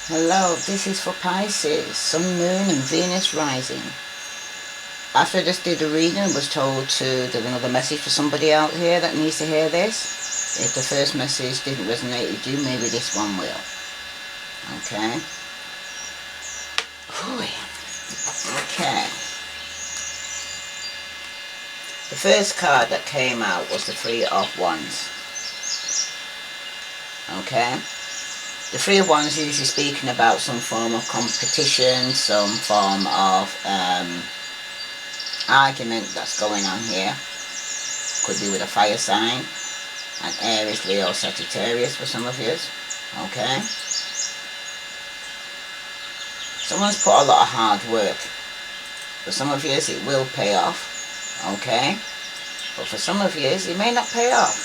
Hello, this is for Pisces, Sun, Moon and Venus rising. After I just did the reading, I was told there's another message for somebody out here that needs to hear this. If the first message didn't resonate with you, maybe this one will. Okay? Okay. The first card that came out was the Three of Wands. Okay? The Three of Wands is usually speaking about some form of competition, some form of argument that's going on here. Could be with a fire sign, an Aries, Leo, Sagittarius for some of you. Okay? Someone's put a lot of hard work. For some of you, it will pay off. Okay? But for some of you, it may not pay off.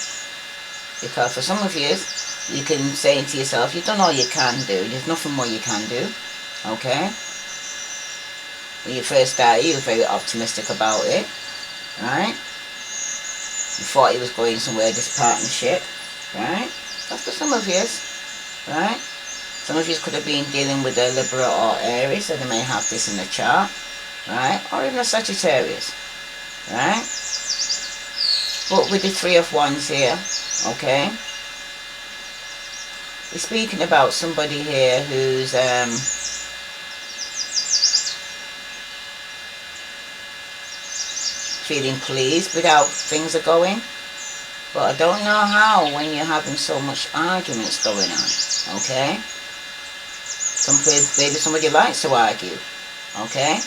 Because for some of you, you can say to yourself, you've done all you can do. There's nothing more you can do. Okay? When you first started, you were very optimistic about it. Right? You thought it was going somewhere, this partnership. Right? That's for some of you. Right? Some of you could have been dealing with a Libra or Aries, so they may have this in the chart. Right? Or even a Sagittarius. Right? But with the Three of Wands here, okay? We're speaking about somebody here who's feeling pleased with how things are going. But I don't know how when you're having so much arguments going on, okay? Maybe somebody likes to argue, okay?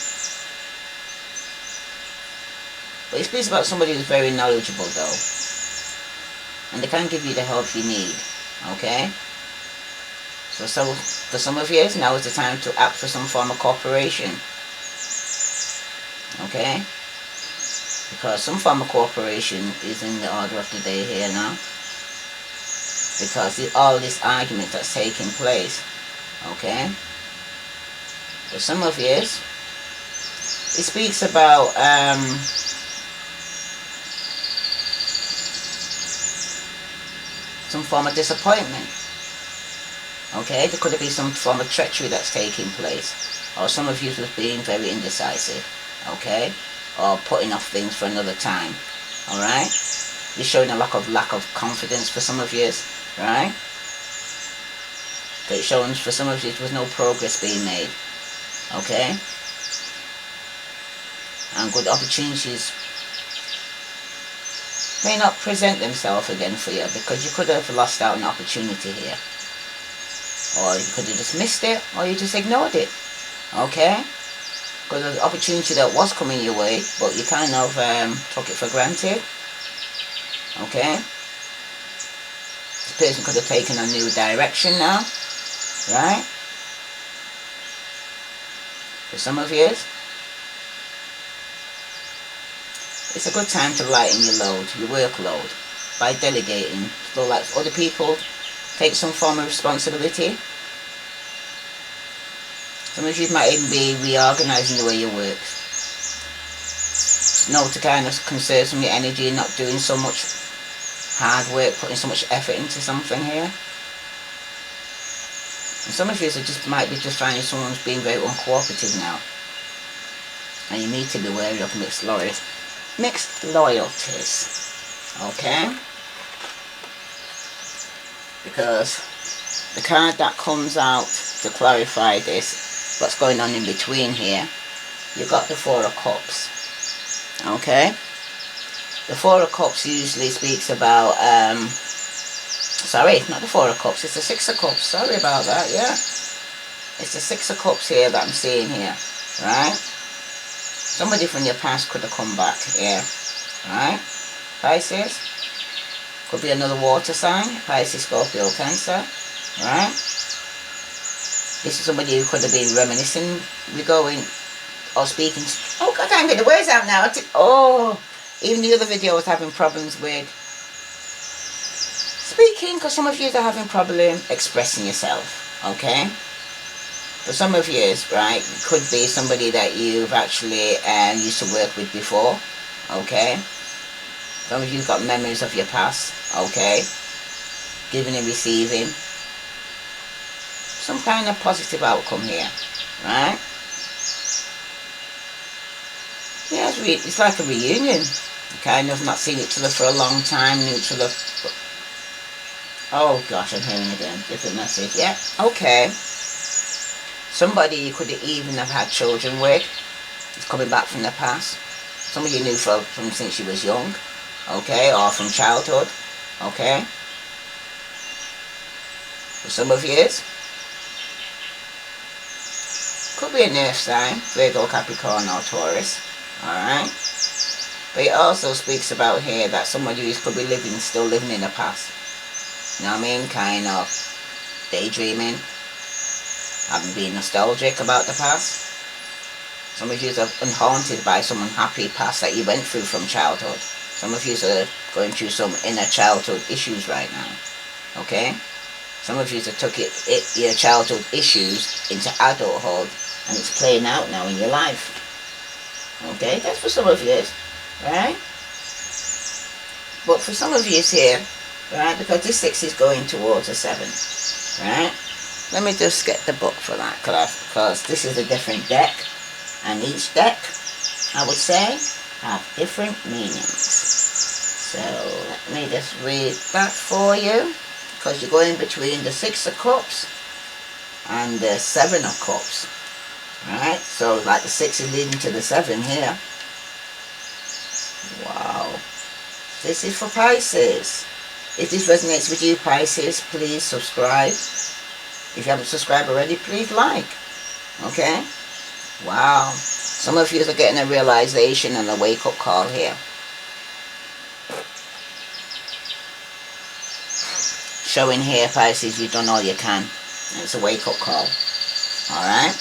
But it speaks about somebody who's very knowledgeable though. And they can give you the help you need, okay? So for some of you, now is the time to act for some form of cooperation. Okay? Because some form of cooperation is in the order of the day here now. Because all this argument that's taking place. Okay? For some of you, it speaks about some form of disappointment. Okay, there could be some form of treachery that's taking place. Or some of you was being very indecisive. Okay? Or putting off things for another time. Alright? You're showing a lack of confidence for some of you. Right? It shows for some of you there was no progress being made. Okay? And good opportunities may not present themselves again for you because you could have lost out on an opportunity here. Or you could have just missed it, or you just ignored it. Okay? Because there's an opportunity that was coming your way, but you kind of took it for granted. Okay? This person could have taken a new direction now. Right? For some of you, it's a good time to lighten your load, your workload, by delegating. So like other people take some form of responsibility. Some of you might even be reorganizing the way you work. Know to kind of conserve some of your energy and not doing so much hard work, putting so much effort into something here. And some of you might be just finding someone's being very uncooperative now. And you need to be wary of mixed loyalties. Okay? Because the card that comes out to clarify this, what's going on in between here, you've got the Four of Cups. Okay? The Four of Cups usually speaks about, sorry, not the Four of Cups, it's the Six of Cups. Sorry about that, yeah. It's the Six of Cups here that I'm seeing here, right? Somebody from your past could have come back here, right? Pisces. Could be another water sign, Pisces, Scorpio, Cancer, right? This is somebody who could have been reminiscing, going, or speaking. Oh, God, I can't get the words out now. Oh, even the other video was having problems with speaking, because some of you are having problem expressing yourself, okay? For some of you, right, it could be somebody that you've actually used to work with before, okay? Some of you've got memories of your past, okay? Giving and receiving. some kind of positive outcome here, right? Yeah, it's like a reunion. Kind of not seen each other for a long time, knew each other. Oh gosh, I'm hearing again. Different message. Yeah, okay. Somebody you could even have had children with is coming back from the past. Some of you knew from since you was young, okay, or from childhood, okay. For some of you, could be an earth sign, Virgo, Capricorn, or Taurus, alright. But it also speaks about here that somebody could be still living in the past. You know what I mean? Kind of daydreaming, having been nostalgic about the past. Some of you are unhaunted by some unhappy past that you went through from childhood. Some of you are going through some inner childhood issues right now. Okay? Some of you have took your childhood issues into adulthood and it's playing out now in your life. Okay? That's for some of you. Right? But for some of you here, right, because this 6 is going towards a 7. Right? Let me just get the book for that class, because this is a different deck. And each deck, I would say, have different meanings. So let me just read that for you, because you're going between the 6 of Cups and the 7 of Cups. Right? So like the 6 is leading to the 7 here. Wow. This is for Pisces. If this resonates with you, Pisces, please subscribe. If you haven't subscribed already, please like. Okay? Wow. Some of you are getting a realization and a wake-up call here. Showing here, Pisces, you've done all you can. And it's a wake-up call. Alright?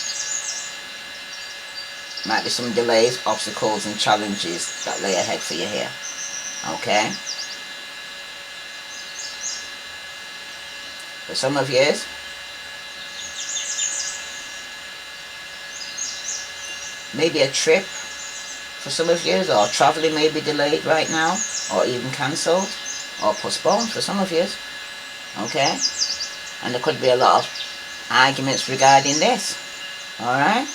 Might be some delays, obstacles, and challenges that lay ahead for you here. Okay? For some of you, maybe a trip for some of you, or traveling may be delayed right now, or even cancelled, or postponed for some of you. Okay? And there could be a lot of arguments regarding this. Alright?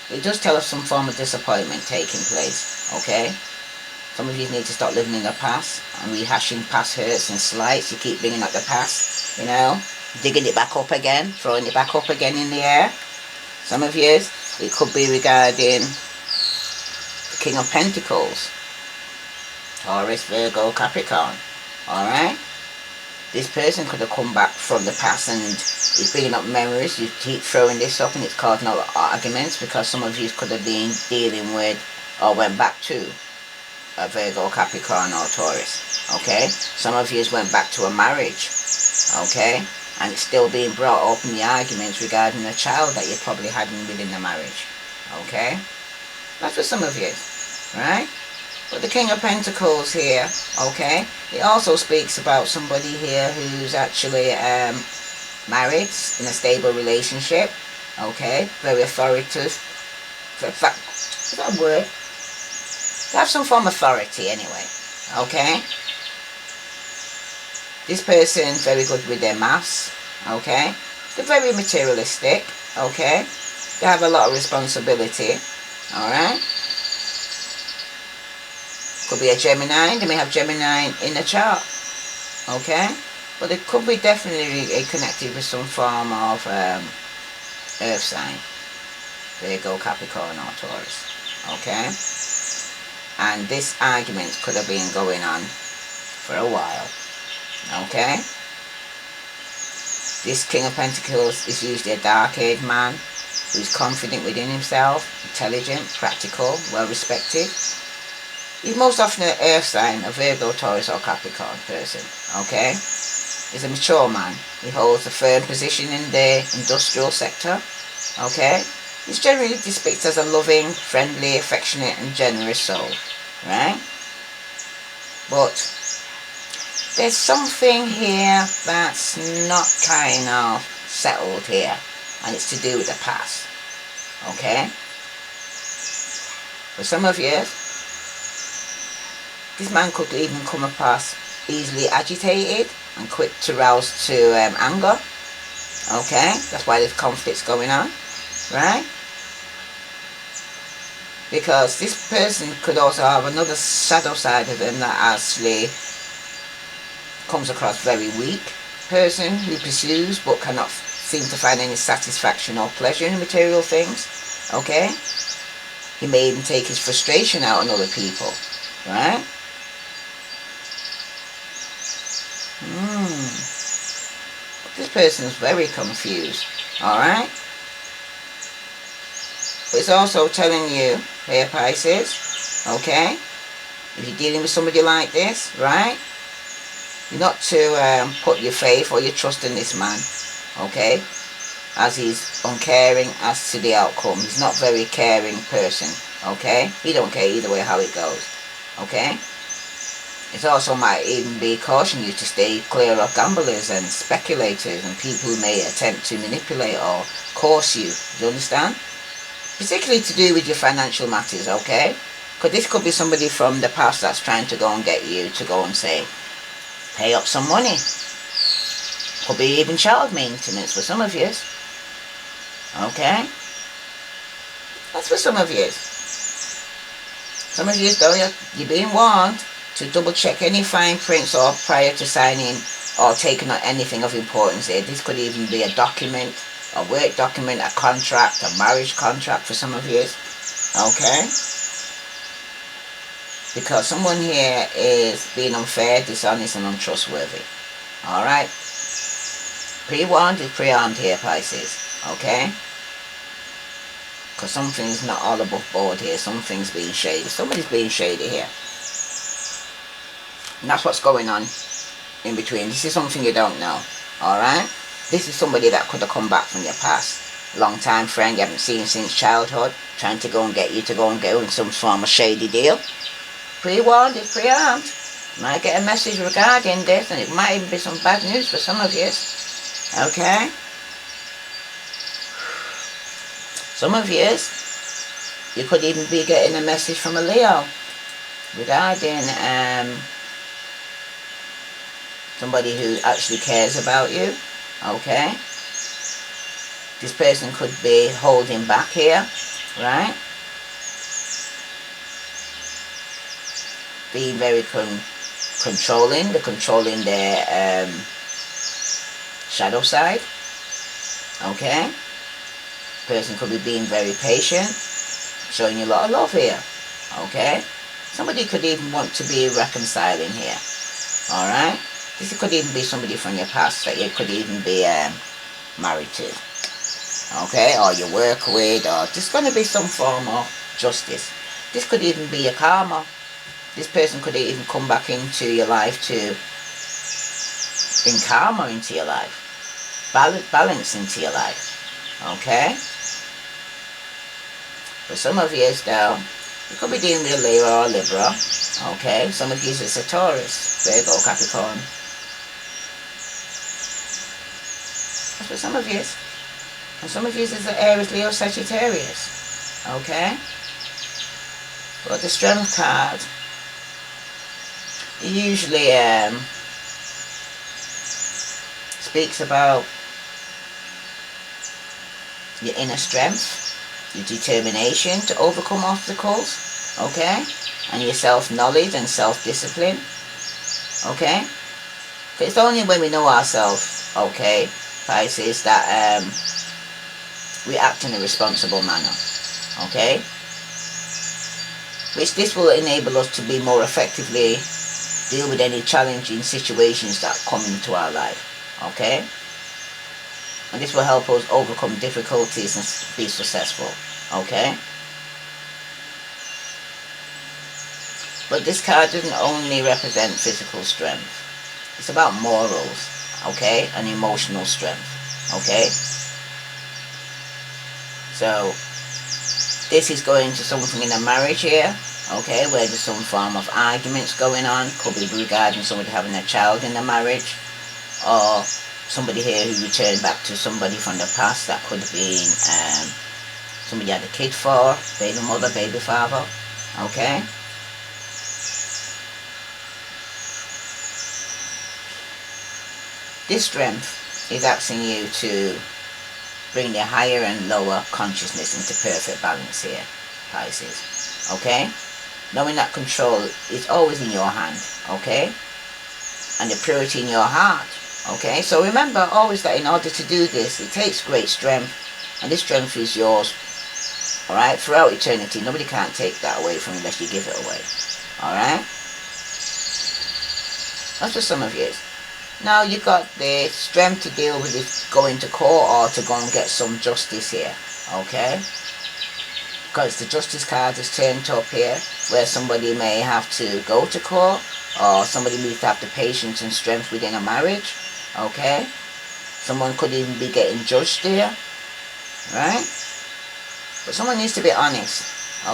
It does tell us some form of disappointment taking place. Okay? Some of you need to stop living in the past and rehashing past hurts and slights. You keep bringing up the past, you know, digging it back up again, throwing it back up again in the air. Some of you, it could be regarding the King of Pentacles, Taurus, Virgo, Capricorn. Alright? This person could have come back from the past and is bringing up memories. You keep throwing this up and it's causing a lot of arguments, because some of you could have been dealing with or went back to a Virgo, Capricorn, or Taurus. Okay? Some of you went back to a marriage. Okay? And it's still being brought up in the arguments regarding a child that you probably had within the marriage. Okay? That's for some of you. Right? But the King of Pentacles here, okay, it also speaks about somebody here who's actually married, in a stable relationship. Okay? Very authoritative. Is that a word? They have some form of authority anyway. Okay? This person's very good with their maths. Okay? They're very materialistic. Okay? They have a lot of responsibility. Alright? Could be a Gemini. They may have Gemini in the chart. Okay? But it could be definitely connected with some form of earth sign. Virgo, Capricorn, or Taurus. Okay? And this argument could have been going on for a while. Okay? This King of Pentacles is usually a dark-haired man who's confident within himself, intelligent, practical, well-respected. He's most often an earth sign, a Virgo, Taurus, or Capricorn person. Okay? He's a mature man. He holds a firm position in the industrial sector. Okay? He's generally depicted as a loving, friendly, affectionate, and generous soul. Right? But there's something here that's not kind of settled here. And it's to do with the past. Okay? For some of you, this man could even come across easily agitated and quick to rouse to anger. Okay, that's why there's conflicts going on, right? Because this person could also have another shadow side of them that actually comes across very weak person who pursues but cannot seem to find any satisfaction or pleasure in material things. Okay, he may even take his frustration out on other people, right? This person is very confused, alright? But it's also telling you, here Pisces, okay, if you're dealing with somebody like this, right, you're not to put your faith or your trust in this man, okay, as he's uncaring as to the outcome. He's not a very caring person, okay? He don't care either way how it goes, okay? It also might even be cautioning you to stay clear of gamblers and speculators and people who may attempt to manipulate or coerce you. Do you understand? Particularly to do with your financial matters, okay? Because this could be somebody from the past that's trying to go and get you to go and say, pay up some money. Could be even child maintenance for some of you. Okay? That's for some of you. Some of you, though, you're being warned to double check any fine prints or prior to signing or taking on anything of importance here. This could even be a document, a work document, a contract, a marriage contract for some of you. Okay? Because someone here is being unfair, dishonest and untrustworthy. Alright? Pre-warned is pre-armed here, Pisces. Okay? Because something's not all above board here. Something's being shady. Somebody's being shady here. And that's what's going on in between. This is something you don't know. Alright? This is somebody that could have come back from your past. Long time friend you haven't seen since childhood. Trying to go and get you to go and go in some form of shady deal. Pre-warned is pre-armed. You might get a message regarding this, and it might even be some bad news for some of you. Okay? Some of you could even be getting a message from a Leo regarding somebody who actually cares about you. Okay? This person could be holding back here, right? Being very controlling. They're controlling their shadow side. Okay? Person could be being very patient, showing you a lot of love here. Okay? Somebody could even want to be reconciling here. Alright? This could even be somebody from your past that you could even be married to. Okay? Or you work with, or there's going to be some form of justice. This could even be your karma. This person could even come back into your life to bring karma into your life. Balance into your life. Okay? For some of you, though, you could be dealing with a Leo or a Libra. Okay? Some of you it's a Taurus, Virgo, Capricorn. That's for some of you. And some of you is an Aries, Leo, Sagittarius. Okay? But the Strength card usually speaks about your inner strength, your determination to overcome obstacles, okay, and your self-knowledge and self-discipline, okay. But it's only when we know ourselves, okay, Pisces, that we act in a responsible manner, okay, which this will enable us to be more effectively deal with any challenging situations that come into our life, okay. And this will help us overcome difficulties and be successful, okay? But this card doesn't only represent physical strength. It's about morals, okay? And emotional strength, okay? So, this is going to something in a marriage here, okay? Where there's some form of arguments going on. Could be regarding somebody having a child in the marriage. Or somebody here who returned back to somebody from the past that could have been somebody had a kid for, baby mother, baby father, okay? This strength is asking you to bring the higher and lower consciousness into perfect balance here, Pisces. Okay? Knowing that control is always in your hand. Okay? And the purity in your heart. Okay? So remember always that in order to do this, it takes great strength. And this strength is yours. Alright? Throughout eternity. Nobody can't take that away from you unless you give it away. Alright? That's for some of you. Now you got the strength to deal with it, going to court or to go and get some justice here. Okay? Because the justice card is turned up here, where somebody may have to go to court, or somebody needs to have the patience and strength within a marriage. Okay? Someone could even be getting judged here. Right? But someone needs to be honest.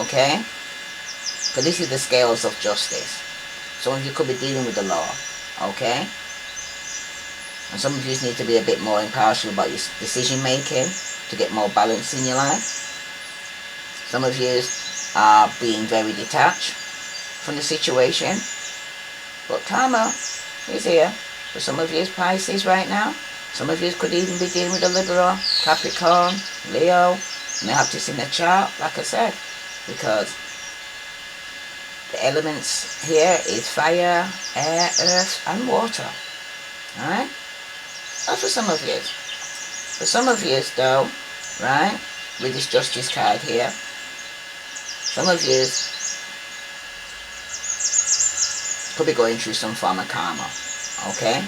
Okay? Because this is the scales of justice. Some of you could be dealing with the law. Okay? And some of you need to be a bit more impartial about your decision making to get more balance in your life. Some of you are being very detached from the situation. But karma is here for some of you, Pisces, right now. Some of you could even be dealing with a Libra, Capricorn, Leo. You may have this in the chart, like I said, because the elements here is fire, air, earth, and water. Alright? That's for some of you. For some of you, though, right, with this justice card here, some of you could be going through some form of karma. Okay?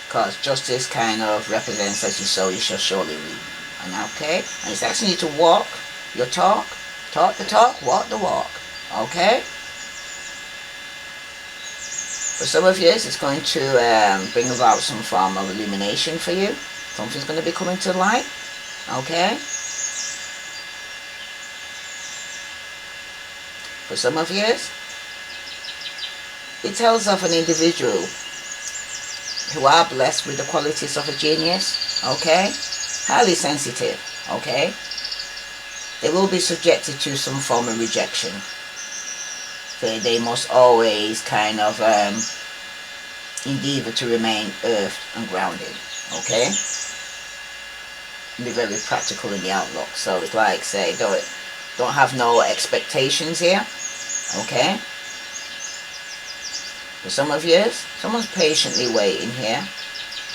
Because justice kind of represents as you sow, you shall surely reap. And okay? And it's asking you to walk your talk the talk, walk the walk. Okay? For some of you, it's going to bring about some form of illumination for you. Something's going to be coming to light. Okay? For some of you, it tells of an individual who are blessed with the qualities of a genius. Okay? Highly sensitive. Okay? They will be subjected to some form of rejection. They must always kind of endeavor to remain earthed and grounded. Okay? And be very practical in the outlook. So it's like, say, don't have no expectations here. Okay? For some of you, someone's patiently waiting here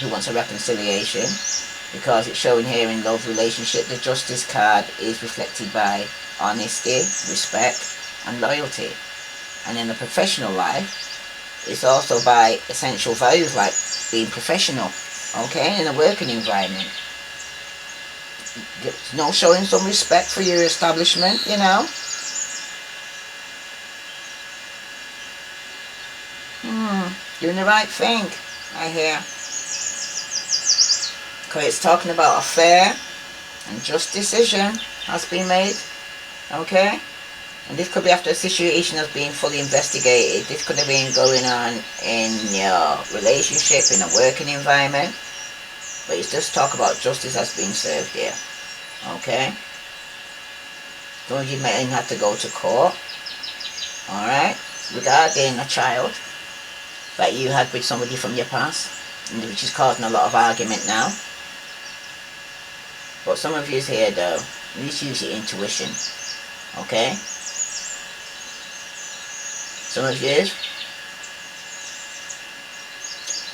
who wants a reconciliation, because it's showing here in love relationship, the justice card is reflected by honesty, respect, and loyalty. And in the professional life, it's also by essential values like being professional, okay, in a working environment. You know, showing some respect for your establishment, you know. Doing the right thing, I hear. Because it's talking about a fair and just decision has been made, okay? And this could be after a situation has been fully investigated. This could have been going on in your relationship, in a working environment. But it's just talk about justice has been served here. Okay? Some of you may have to go to court. Alright? Regarding a child that you had with somebody from your past, which is causing a lot of argument now. But some of you here though, you need to use your intuition. Okay? Some of you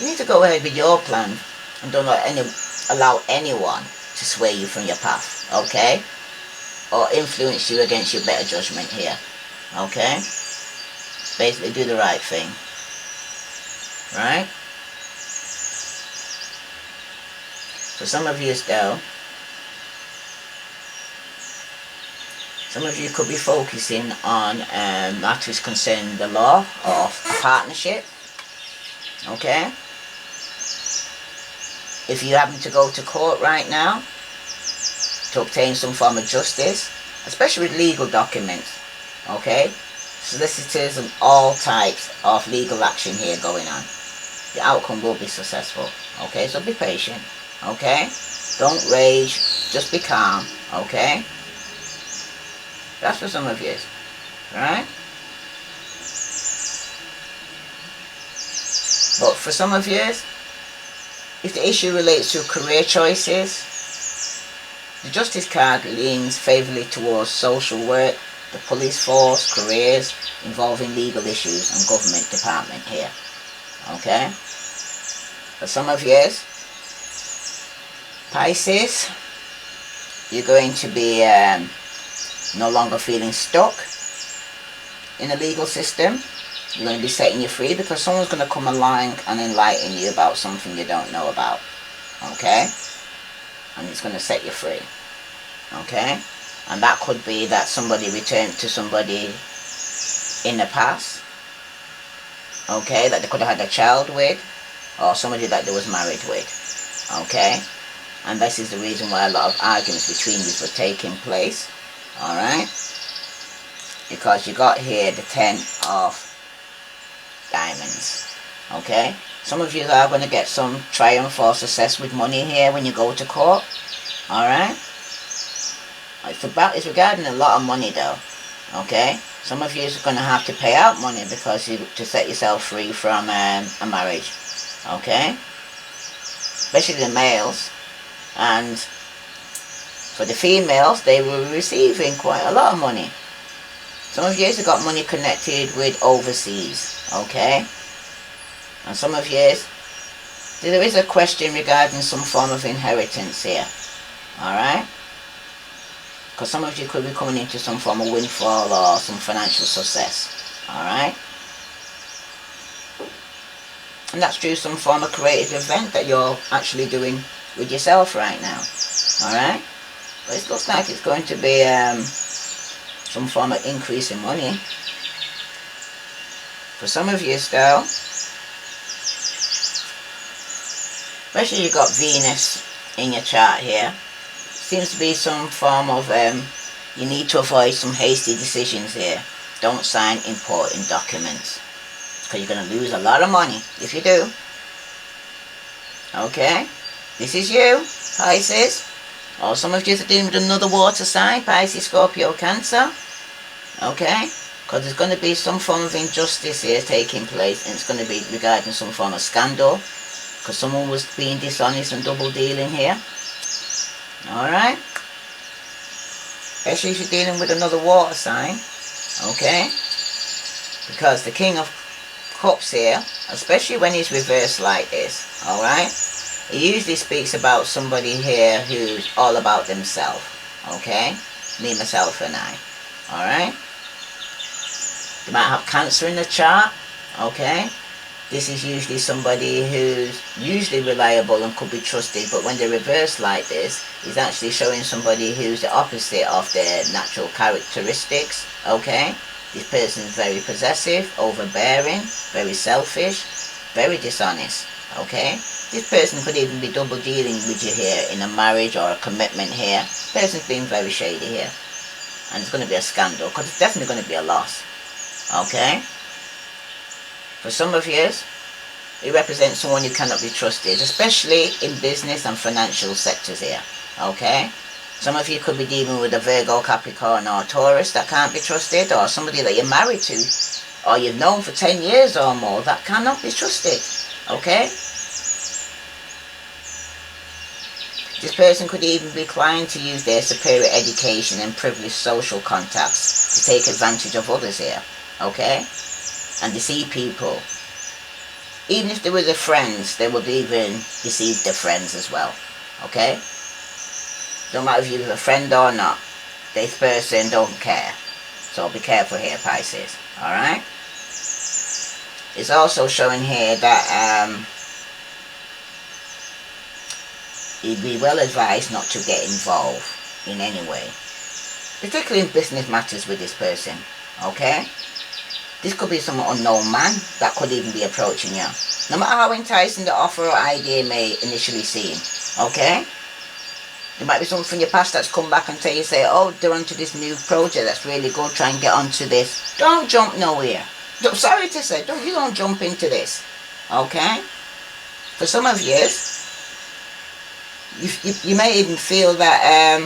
need to go ahead with your plan and don't allow anyone to sway you from your path, okay? Or influence you against your better judgment here, okay? Basically do the right thing, right? So some of you though, some of you could be focusing on matters concerning the law or a partnership. Okay? If you happen to go to court right now to obtain some form of justice, especially with legal documents, okay? Solicitors and all types of legal action here going on. The outcome will be successful. Okay? So be patient. Okay? Don't rage. Just be calm. Okay? That's for some of you, right? But for some of you, If the issue relates to career choices, the Justice card leans favourably towards social work, the police force, careers involving legal issues and government department here. Okay? For some of you, Pisces, you're going to be no longer feeling stuck in the legal system. You're going to be setting you free because someone's going to come along and enlighten you about something you don't know about. Okay? And it's going to set you free. Okay? And that could be that somebody returned to somebody in the past. Okay? That they could have had a child with. Or somebody that they was married with. Okay? And this is the reason why a lot of arguments between you were taking place. Alright? Because you got here the 10 of diamonds. Okay? Some of you are going to get some triumph or success with money here when you go to court. Alright? It's regarding a lot of money though. Okay? Some of you are going to have to pay out money because to set yourself free from a marriage. Okay? Especially the males. And for the females, they were receiving quite a lot of money. Some of you have got money connected with overseas. Okay? And some of you, there is a question regarding some form of inheritance here. Alright? Because some of you could be coming into some form of windfall or some financial success. Alright? And that's through some form of creative event that you're actually doing with yourself right now. Alright? But it looks like it's going to be some form of increase in money. For some of you still, especially you've got Venus in your chart here, seems to be some form of, you need to avoid some hasty decisions here. Don't sign important documents. Because you're going to lose a lot of money if you do. Okay? This is you, Pisces. Or some of you are dealing with another water sign, Pisces, Scorpio, Cancer. Okay? Because there's going to be some form of injustice here taking place, and it's going to be regarding some form of scandal. Because someone was being dishonest and double dealing here. Alright? Especially if you're dealing with another water sign. Okay? Because the King of Cups here, especially when he's reversed like this, alright? He usually speaks about somebody here who's all about themselves. Okay? Me, myself, and I. Alright? They might have Cancer in the chart. Okay? This is usually somebody who's usually reliable and could be trusted, but when they're reversed like this, it's actually showing somebody who's the opposite of their natural characteristics. Okay? This person is very possessive, overbearing, very selfish, very dishonest. Okay? This person could even be double dealing with you here in a marriage or a commitment here. This person's being very shady here. And it's going to be a scandal, because it's definitely going to be a loss. Okay? For some of you, it represents someone who cannot be trusted, especially in business and financial sectors here. Okay? Some of you could be dealing with a Virgo, Capricorn or Taurus that can't be trusted, or somebody that you're married to or you've known for 10 years or more that cannot be trusted. Okay? This person could even be inclined to use their superior education and privileged social contacts to take advantage of others here. Okay? And deceive people. Even if they were their friends, they would even deceive their friends as well. Okay? Don't matter if you're a friend or not. This person don't care. So be careful here, Pisces. Alright? It's also showing here that you'd be well advised not to get involved in any way. Particularly in business matters with this person. Okay? This could be some unknown man that could even be approaching you. No matter how enticing the offer or idea may initially seem. Okay? There might be someone from your past that's come back and say, oh, they're onto this new project that's really good, try and get onto this. Don't jump nowhere. Sorry to say, you don't jump into this. Okay? For some of you, you may even feel that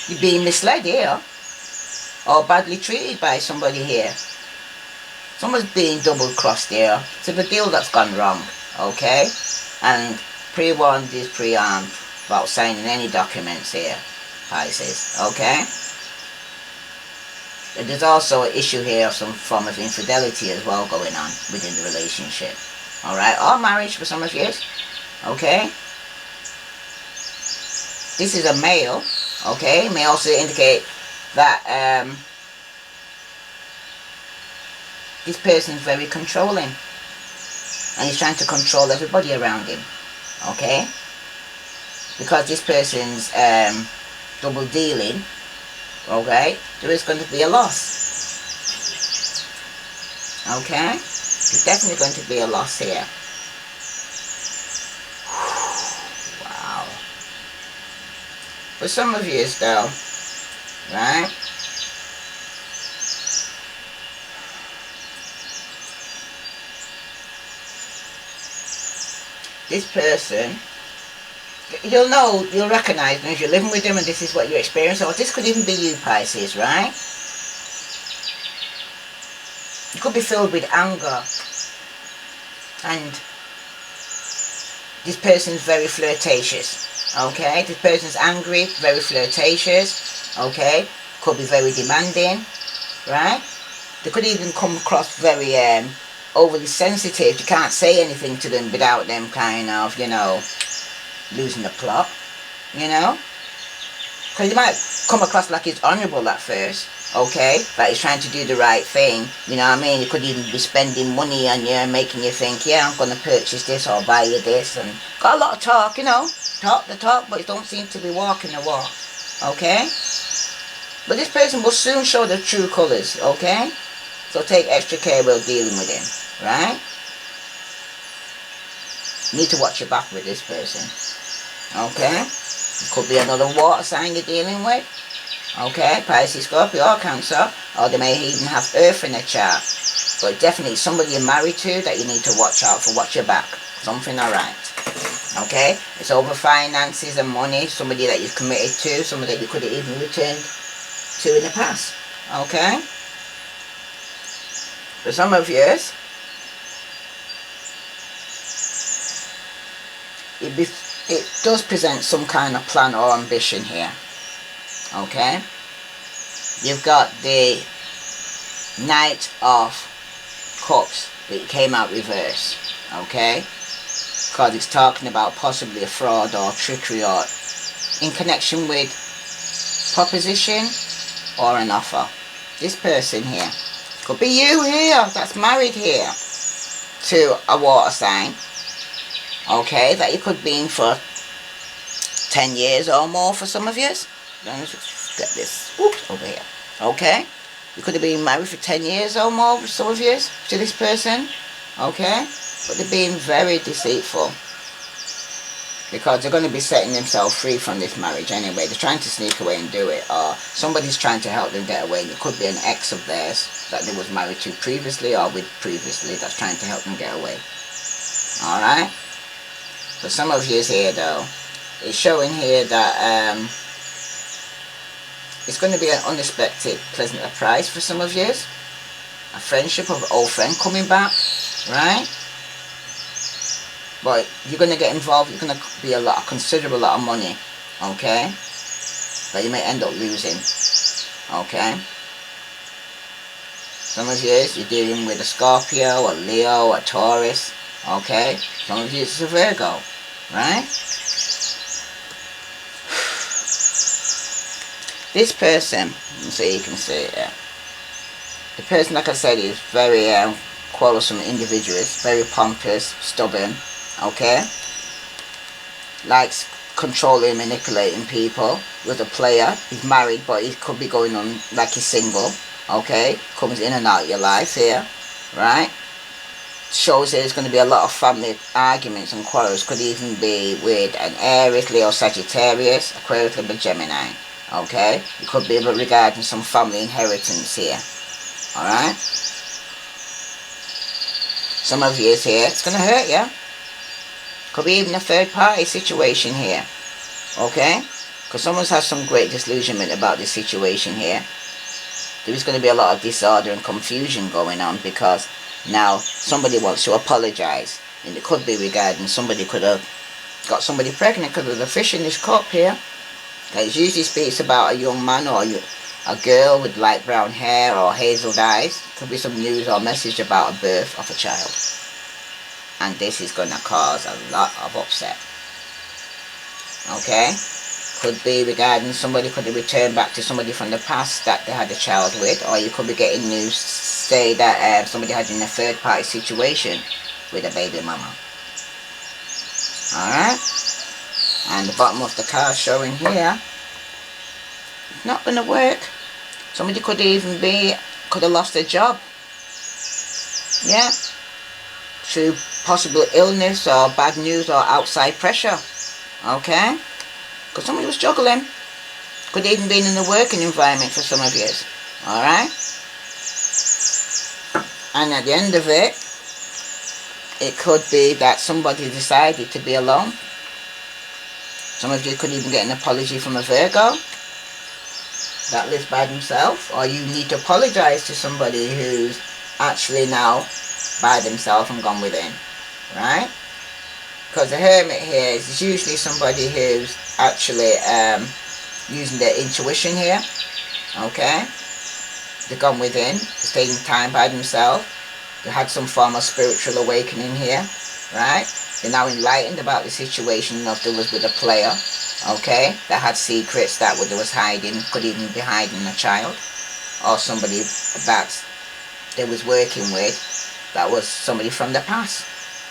you're being misled here. Or badly treated by somebody here. Someone's being double-crossed here. It's a deal that's gone wrong. Okay? And pre-warned is pre-armed about signing any documents here, Pisces, okay? But there's also an issue here of some form of infidelity as well going on within the relationship, alright? Or marriage for some of you, okay? This is a male, okay? May also indicate that this person is very controlling. And he's trying to control everybody around him, okay? Because this person's double dealing, okay, there is going to be a loss, okay? There's definitely going to be a loss here. Wow. For some of you though, right? This person, you'll know, you'll recognize them if you're living with them and this is what you experience. Or this could even be you, Pisces, right? You could be filled with anger. And this person's very flirtatious, okay? This person's angry, very flirtatious, okay? Could be very demanding, right? They could even come across very overly sensitive. You can't say anything to them without them kind of, you know, losing the plot, you know? Because you might come across like he's honourable at first, okay? Like he's trying to do the right thing, you know what I mean? He could even be spending money on you and making you think, yeah, I'm going to purchase this or buy you this. And got a lot of talk, you know? Talk the talk, but you don't seem to be walking the walk, okay? But this person will soon show the true colours, okay? So take extra care while dealing with him, right? You need to watch your back with this person, okay? It could be another water sign you're dealing with, okay? Pisces, Scorpio, or Cancer, or they may even have Earth in their chart. But definitely somebody you're married to that you need to watch out for. Watch your back. Something alright, okay? It's over finances and money. Somebody that you've committed to, somebody that you could have even returned to in the past, okay? For some of you, it does present some kind of plan or ambition here, okay? You've got the Knight of Cups that came out reverse, okay? Because it's talking about possibly a fraud or trickery or in connection with proposition or an offer. This person here, could be you here, that's married here to a water sign, okay, that you could be in for 10 years or more for some of you. Let's just get this, oops, over here, okay? You could have been married for 10 years or more for some of you to this person, okay? But they're being very deceitful because they're going to be setting themselves free from this marriage anyway. They're trying to sneak away and do it, or somebody's trying to help them get away. And it could be an ex of theirs that they was married to previously or with previously that's trying to help them get away. Alright? For some of you here though, it's showing here that it's going to be an unexpected pleasant surprise for some of you. A friendship of an old friend coming back, right? But you're going to get involved, you're going to be a considerable lot of money, okay? That you may end up losing, okay? Some of you, you're dealing with a Scorpio, a Leo, a Taurus, okay? Some of you, it's a Virgo, right? This person, so you can see it here. The person, like I said, is very quarrelsome individual, very pompous, stubborn, okay? Likes controlling, manipulating people. Was a player. He's married, but he could be going on like he's single, okay? Comes in and out of your life here, right? Shows there's going to be a lot of family arguments and quarrels. Could even be with an Aries, Leo, Sagittarius, Aquarius, Libra, Gemini, okay? It could be regarding some family inheritance here, alright? Some of you here, it's going to hurt you. Could be even a third party situation here, okay? Because someone's had some great disillusionment about this situation here. There's going to be a lot of disorder and confusion going on because now somebody wants to apologize And it could be regarding somebody could have got somebody pregnant because of the fish in this cup here. It usually speaks about a young man or a girl with light brown hair or hazel eyes. Could be some news or message about a birth of a child. And this is going to cause a lot of upset. Okay? Could be regarding somebody could have returned back to somebody from the past that they had a child with. Or you could be getting news say that somebody had in a third party situation with a baby mama. Alright? And the bottom of the card showing here, it's not going to work. Somebody could have lost their job. Yeah. Through possible illness or bad news or outside pressure. Okay? Because somebody was struggling. Could have even been in the working environment for some of you. Alright? And at the end of it, it could be that somebody decided to be alone. Some of you could even get an apology from a Virgo that lives by themselves, or you need to apologize to somebody who's actually now by themselves and gone within, right? Because the Hermit here is usually somebody who's actually using their intuition here, okay? They've gone within, they're taking time by themselves, they had some form of spiritual awakening here, right? They're now enlightened about the situation of there was with a player, okay, that had secrets that they was hiding, could even be hiding a child, or somebody that they was working with that was somebody from the past,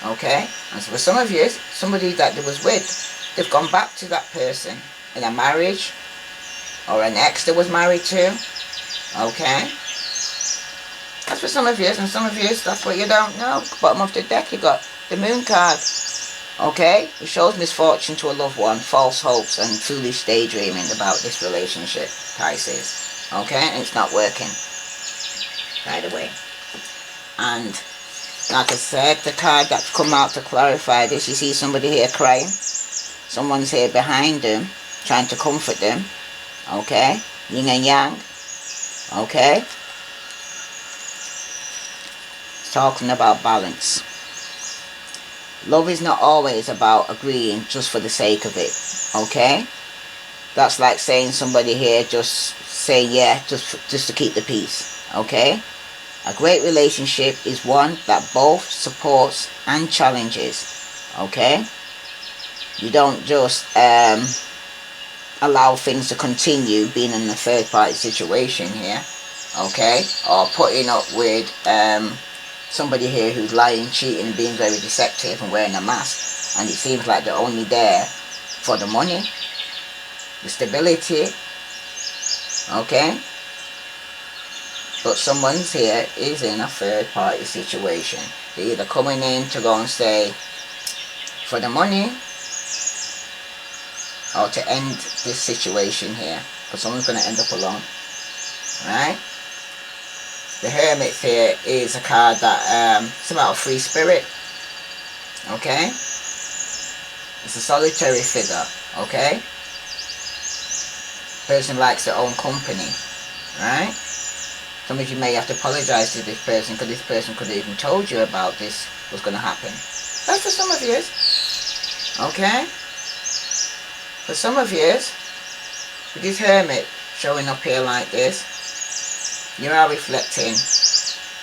okay? And so for some of you, somebody that they was with, they've gone back to that person in a marriage, or an ex that was married to, okay? That's for some of you, and some of you, that's what you don't know. Bottom of the deck, you got the Moon card. Okay? It shows misfortune to a loved one, false hopes, and foolish daydreaming about this relationship, Pisces. Okay? And it's not working. By the way. And, like I said, the card that's come out to clarify this, you see somebody here crying. Someone's here behind them, trying to comfort them. Okay? Yin and yang. Okay? Talking about balance. Love is not always about agreeing just for the sake of it, okay? That's like saying somebody here just say yeah just to keep the peace, okay? A great relationship is one that both supports and challenges, okay? You don't just allow things to continue being in a third party situation here, okay? Or putting up with somebody here who's lying, cheating, being very deceptive and wearing a mask, and it seems like they're only there for the money, the stability, okay? But someone's here is in a third party situation. They're either coming in to go and say for the money, or to end this situation here, because someone's going to end up alone, right? The Hermit here is a card that it's about a free spirit, okay? It's a solitary figure, okay? Person likes their own company, right? Some of you may have to apologize to this person because this person could have even told you about this was going to happen. That's for some of you, okay? For some of you, with this Hermit showing up here like this, you are reflecting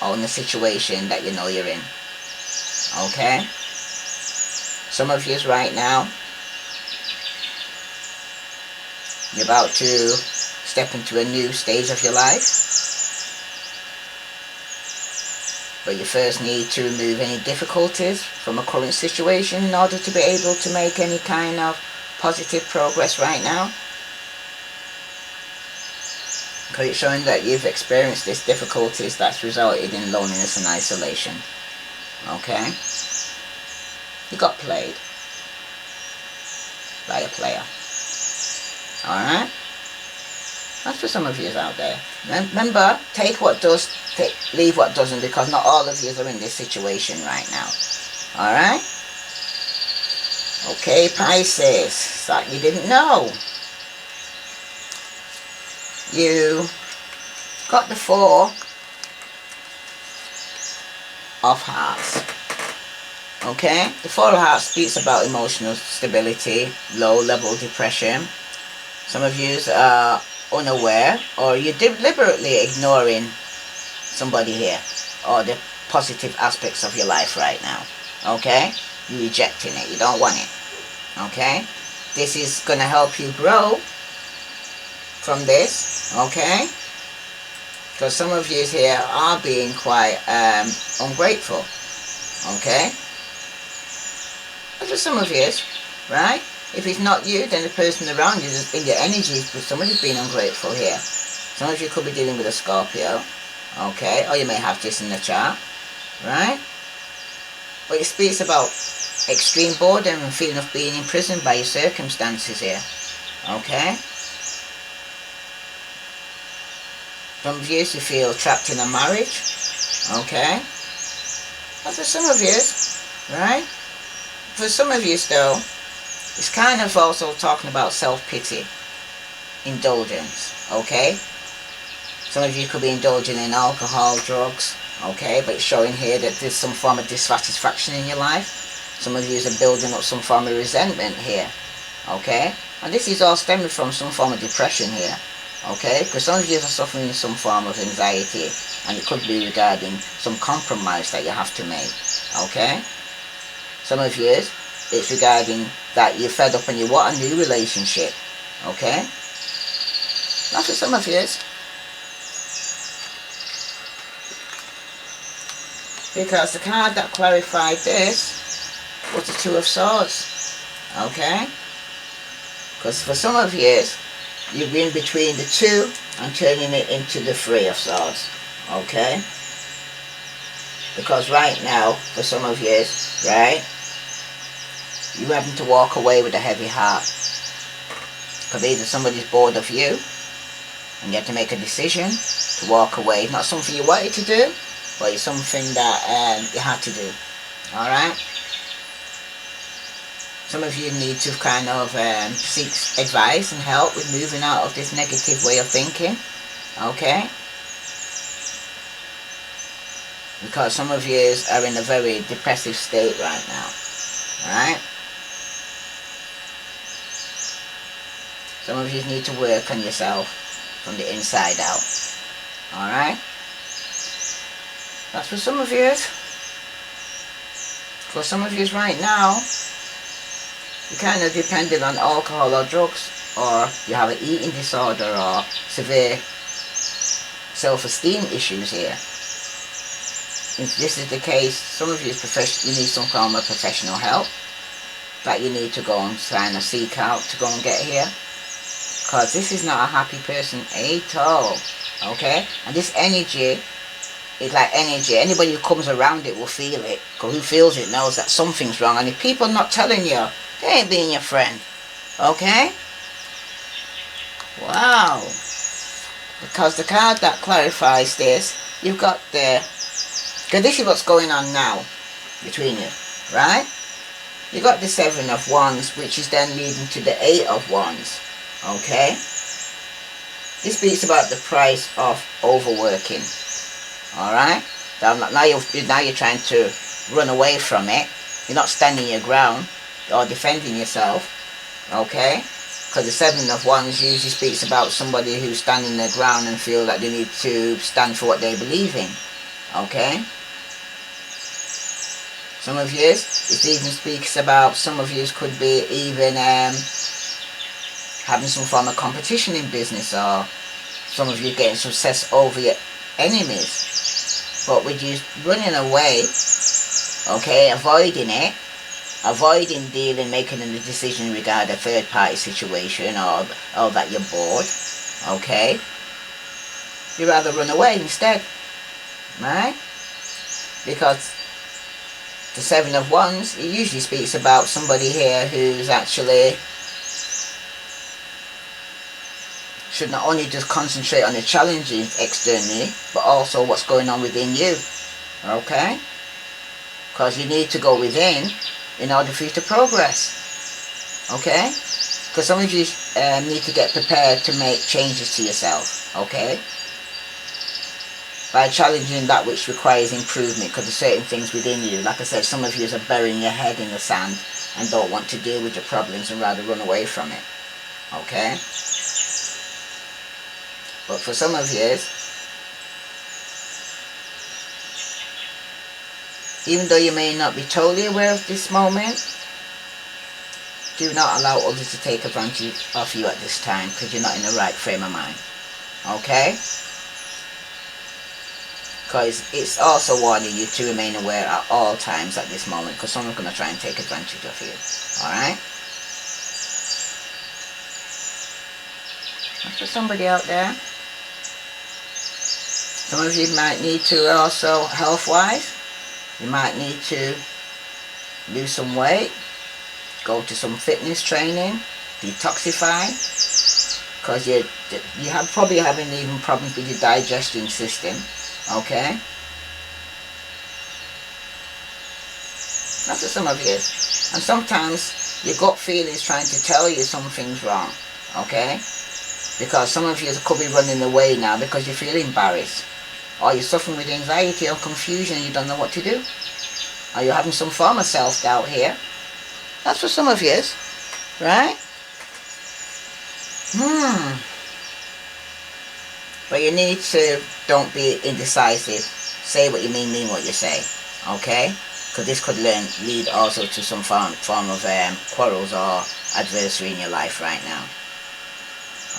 on the situation that you know you're in. Okay? Some of you right now, you're about to step into a new stage of your life. But you first need to remove any difficulties from a current situation in order to be able to make any kind of positive progress right now. Because it's showing that you've experienced these difficulties that's resulted in loneliness and isolation. Okay? You got played by a player. Alright? That's for some of you out there. Remember, take what does, leave what doesn't, because not all of you are in this situation right now. Alright? Okay, Pisces. That you didn't know. You got the Four of Hearts. Okay? The Four of Hearts speaks about emotional stability, low level depression. Some of you are unaware, or you're deliberately ignoring somebody here, or the positive aspects of your life right now. Okay? You're rejecting it. You don't want it. Okay? This is going to help you grow from this. Okay? Because some of you here are being quite ungrateful. Okay? But for some of you, right? If it's not you, then the person around you is in your energy, but somebody's being ungrateful here. Some of you could be dealing with a Scorpio. Okay? Or you may have this in the chart. Right? But it speaks about extreme boredom and feeling of being imprisoned by your circumstances here. Okay? Some of you feel trapped in a marriage. Okay? But for some of you, right? For some of you though, it's kind of also talking about self-pity, indulgence. Okay? Some of you could be indulging in alcohol, drugs. Okay? But it's showing here that there's some form of dissatisfaction in your life. Some of you are building up some form of resentment here. Okay? And this is all stemming from some form of depression here. Okay? Because some of you are suffering some form of anxiety, and it could be regarding some compromise that you have to make. Okay? Some of you, it's regarding that you're fed up and you want a new relationship. Okay? That's for some of you. Because the card that clarified this was the Two of Swords. Okay? Because for some of you, you've been between the two and turning it into the Three of Swords. Okay? Because right now, for some of you, right, you're having to walk away with a heavy heart. Because either somebody's bored of you, and you have to make a decision to walk away. Not something you wanted to do, but it's something that you had to do. Alright? Some of you need to kind of seek advice and help with moving out of this negative way of thinking. Okay? Because some of you are in a very depressive state right now. Alright? Some of you need to work on yourself from the inside out. Alright? That's for some of you. For some of you right now, you're kind of dependent on alcohol or drugs, or you have an eating disorder or severe self-esteem issues here. If this is the case, some of you you need some form of professional help that you need to go and kind of seek out to go and get here. Because this is not a happy person at all. Okay? And this energy is like energy. Anybody who comes around it will feel it. Because who feels it knows that something's wrong. And if people are not telling you, they ain't being your friend. Okay? Wow. Because the card that clarifies this, you've got the... Because this is what's going on now between you. Right? You've got the Seven of Wands, which is then leading to the Eight of Wands. Okay? This speaks about the price of overworking. Alright? Now you're trying to run away from it. You're not standing your ground or defending yourself. Okay? Because the Seven of Wands usually speaks about somebody who's standing their ground and feel that they need to stand for what they believe in. Okay? Some of you, it even speaks about some of you could be even having some form of competition in business, or some of you getting success over your enemies. But with you running away, okay, avoiding it, avoiding dealing, making a decision regarding a third party situation, or that you're bored, okay, you rather run away instead, right? Because the Seven of Wands, it usually speaks about somebody here who's actually should not only just concentrate on the challenges externally, but also what's going on within you. Okay? Because you need to go within in order for you to progress. Okay? Because some of you need to get prepared to make changes to yourself. Okay? by challenging that which requires improvement, because there's certain things within you. Like I said, some of you are burying your head in the sand and don't want to deal with your problems and rather run away from it. Okay? But for some of you, even though you may not be totally aware of this moment, do not allow others to take advantage of you at this time, because you're not in the right frame of mind. Okay? Because it's also warning you to remain aware at all times at this moment, because someone's going to try and take advantage of you. Alright? That's for somebody out there. Some of you might need to also, health-wise, you might need to lose some weight, go to some fitness training, detoxify, because you probably having even problems with your digestion system. Okay? That's for some of you. And sometimes your gut feeling is trying to tell you something's wrong. Okay? Because some of you could be running away now because you feel embarrassed. Or you're suffering with anxiety or confusion and you don't know what to do. Or you're having some form of self-doubt here. That's for some of you. Right? But you need to, don't be indecisive. Say what you mean what you say. Okay? Because this could lead also to some form of quarrels or adversary in your life right now.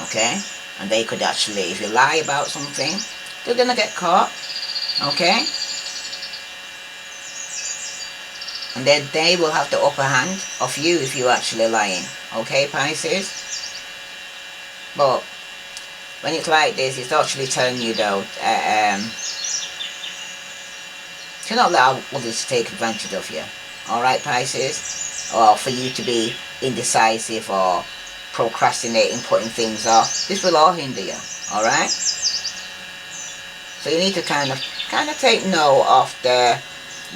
Okay? And they could actually, if you lie about something, they're going to get caught. Okay? And then they will have the upper hand of you if you're actually lying. Okay, Pisces? But when it's like this, it's actually telling you though, to not allow others to take advantage of you. Alright, Pisces? Or for you to be indecisive or procrastinating, putting things off. This will all hinder you. Alright? So you need to kind of take note of the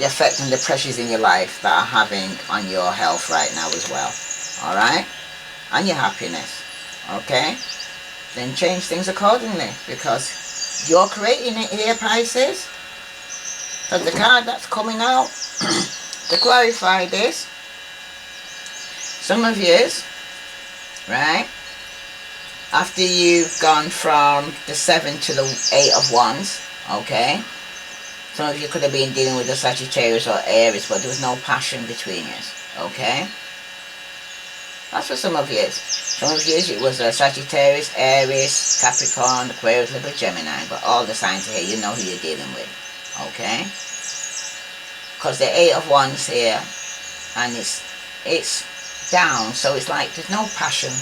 effect and the pressures in your life that are having on your health right now as well. Alright? And your happiness. Okay? Then change things accordingly, because you're creating it here, Pisces. Because the card that's coming out to clarify this, some of you, right, after you've gone from the 7 to the 8 of Wands, okay, some of you could have been dealing with a Sagittarius or Aries, but there was no passion between you, okay? That's for some of you. Some of you, it was a Sagittarius, Aries, Capricorn, Aquarius, Libra, Gemini, but all the signs here, you know who you're dealing with, okay? Because the 8 of Wands here, and it's down, so it's like there's no passion,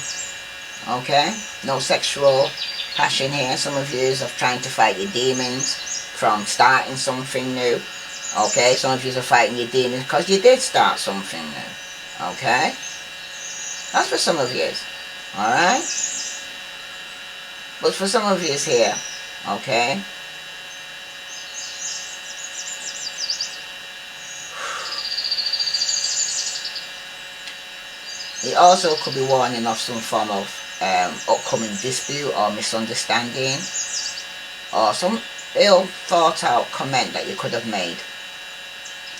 okay? No sexual passion here. Some of you are trying to fight your demons from starting something new, okay? Some of you are fighting your demons because you did start something new, okay? That's for some of you, alright? But for some of you here, okay? It also could be warning of some form of upcoming dispute or misunderstanding, or some ill thought out comment that you could have made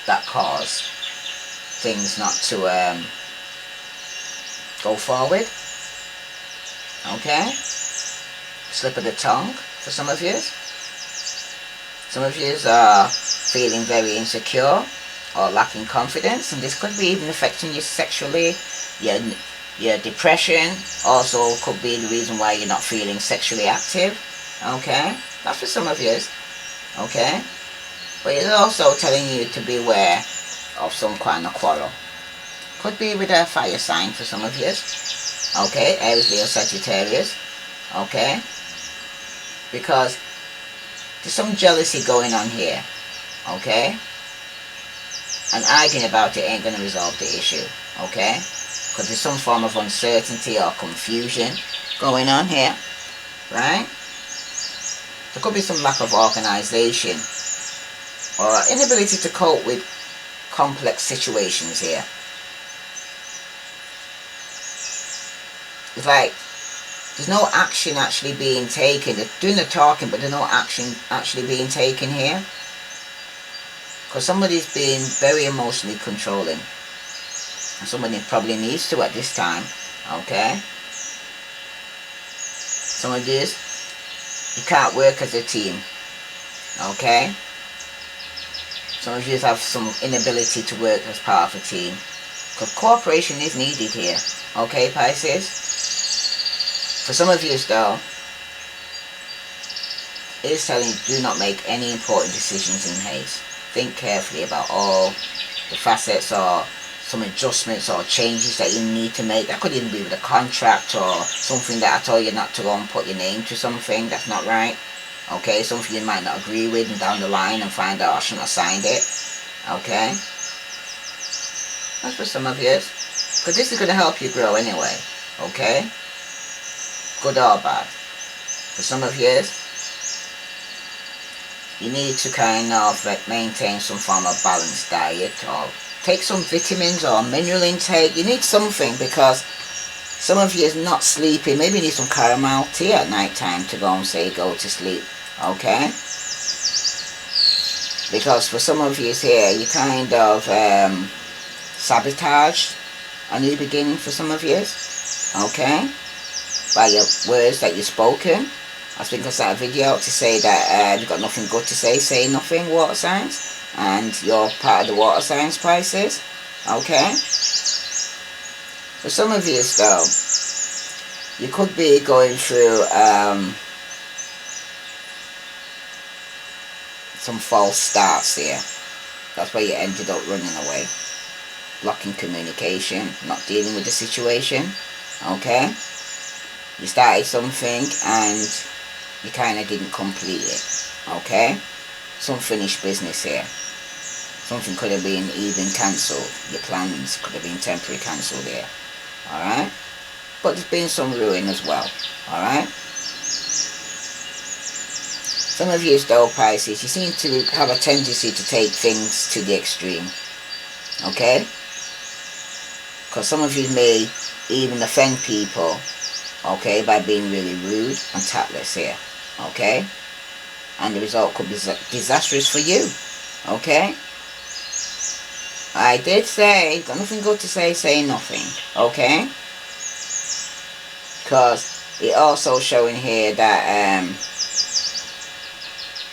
that caused things not to go forward. Okay? Slip of the tongue for some of you. Some of you are feeling very insecure or lacking confidence, and this could be even affecting you sexually. Your depression also could be the reason why you're not feeling sexually active. Okay? That's for some of you. Okay? But it's also telling you to beware of some kind of quarrel. Could be with a fire sign for some of you. Okay? Aries, Leo, Sagittarius. Okay? Because there's some jealousy going on here. Okay? And arguing about it ain't going to resolve the issue. Okay? Because there's some form of uncertainty or confusion going on here. Right? There could be some lack of organization or inability to cope with complex situations here. It's like There's no action actually being taken. They're doing the talking, but there's no action actually being taken here. Because somebody's being very emotionally controlling. And somebody probably needs to at this time. Okay? Some of you, you can't work as a team. Okay? Some of you have some inability to work as part of a team. Because cooperation is needed here. Okay, Pisces? For some of you though, it is telling you do not make any important decisions in haste. Think carefully about all the facets or some adjustments or changes that you need to make. That could even be with a contract or something that I told you not to go and put your name to something that's not right. Okay, something you might not agree with and down the line and find out I shouldn't have signed it. Okay? That's for some of you. Because this is going to help you grow anyway. Okay? Good or bad. For some of you, you need to kind of maintain some form of balanced diet or take some vitamins or mineral intake. You need something because some of you is not sleeping. Maybe you need some caramel tea at night time to go and say go to sleep. Okay? Because for some of you here, you kind of sabotage a new beginning for some of you. Okay? By your words that you've spoken. I was thinking of that video to say that you've got nothing good to say nothing, water signs. And you're part of the water signs, Pisces. Okay? For some of you though, you could be going through some false starts here. That's why you ended up running away. Blocking communication, not dealing with the situation. Okay? You started something and you kind of didn't complete it. Okay? Some finished business here. Something could have been even cancelled. Your plans could have been temporarily cancelled here. Alright? But there's been some ruin as well. Alright? Some of you though, Pisces, you seem to have a tendency to take things to the extreme. Okay? Because some of you may even offend people, okay, by being really rude and tactless here. Okay? And the result could be disastrous for you. Okay? I did say, got nothing good to say nothing. Okay? Because it also showing here that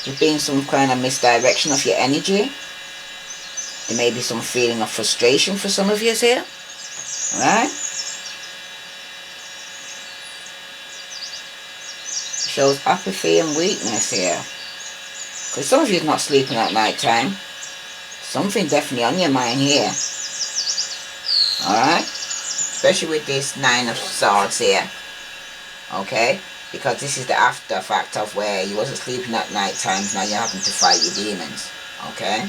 there's been some kind of misdirection of your energy. There may be some feeling of frustration for some of you here. Right? Shows apathy and weakness here. Because some of you is not sleeping at night time. Something definitely on your mind here. Alright? Especially with this 9 of Swords here. Okay? Because this is the after fact of where you wasn't sleeping at night times, now you're having to fight your demons. Okay?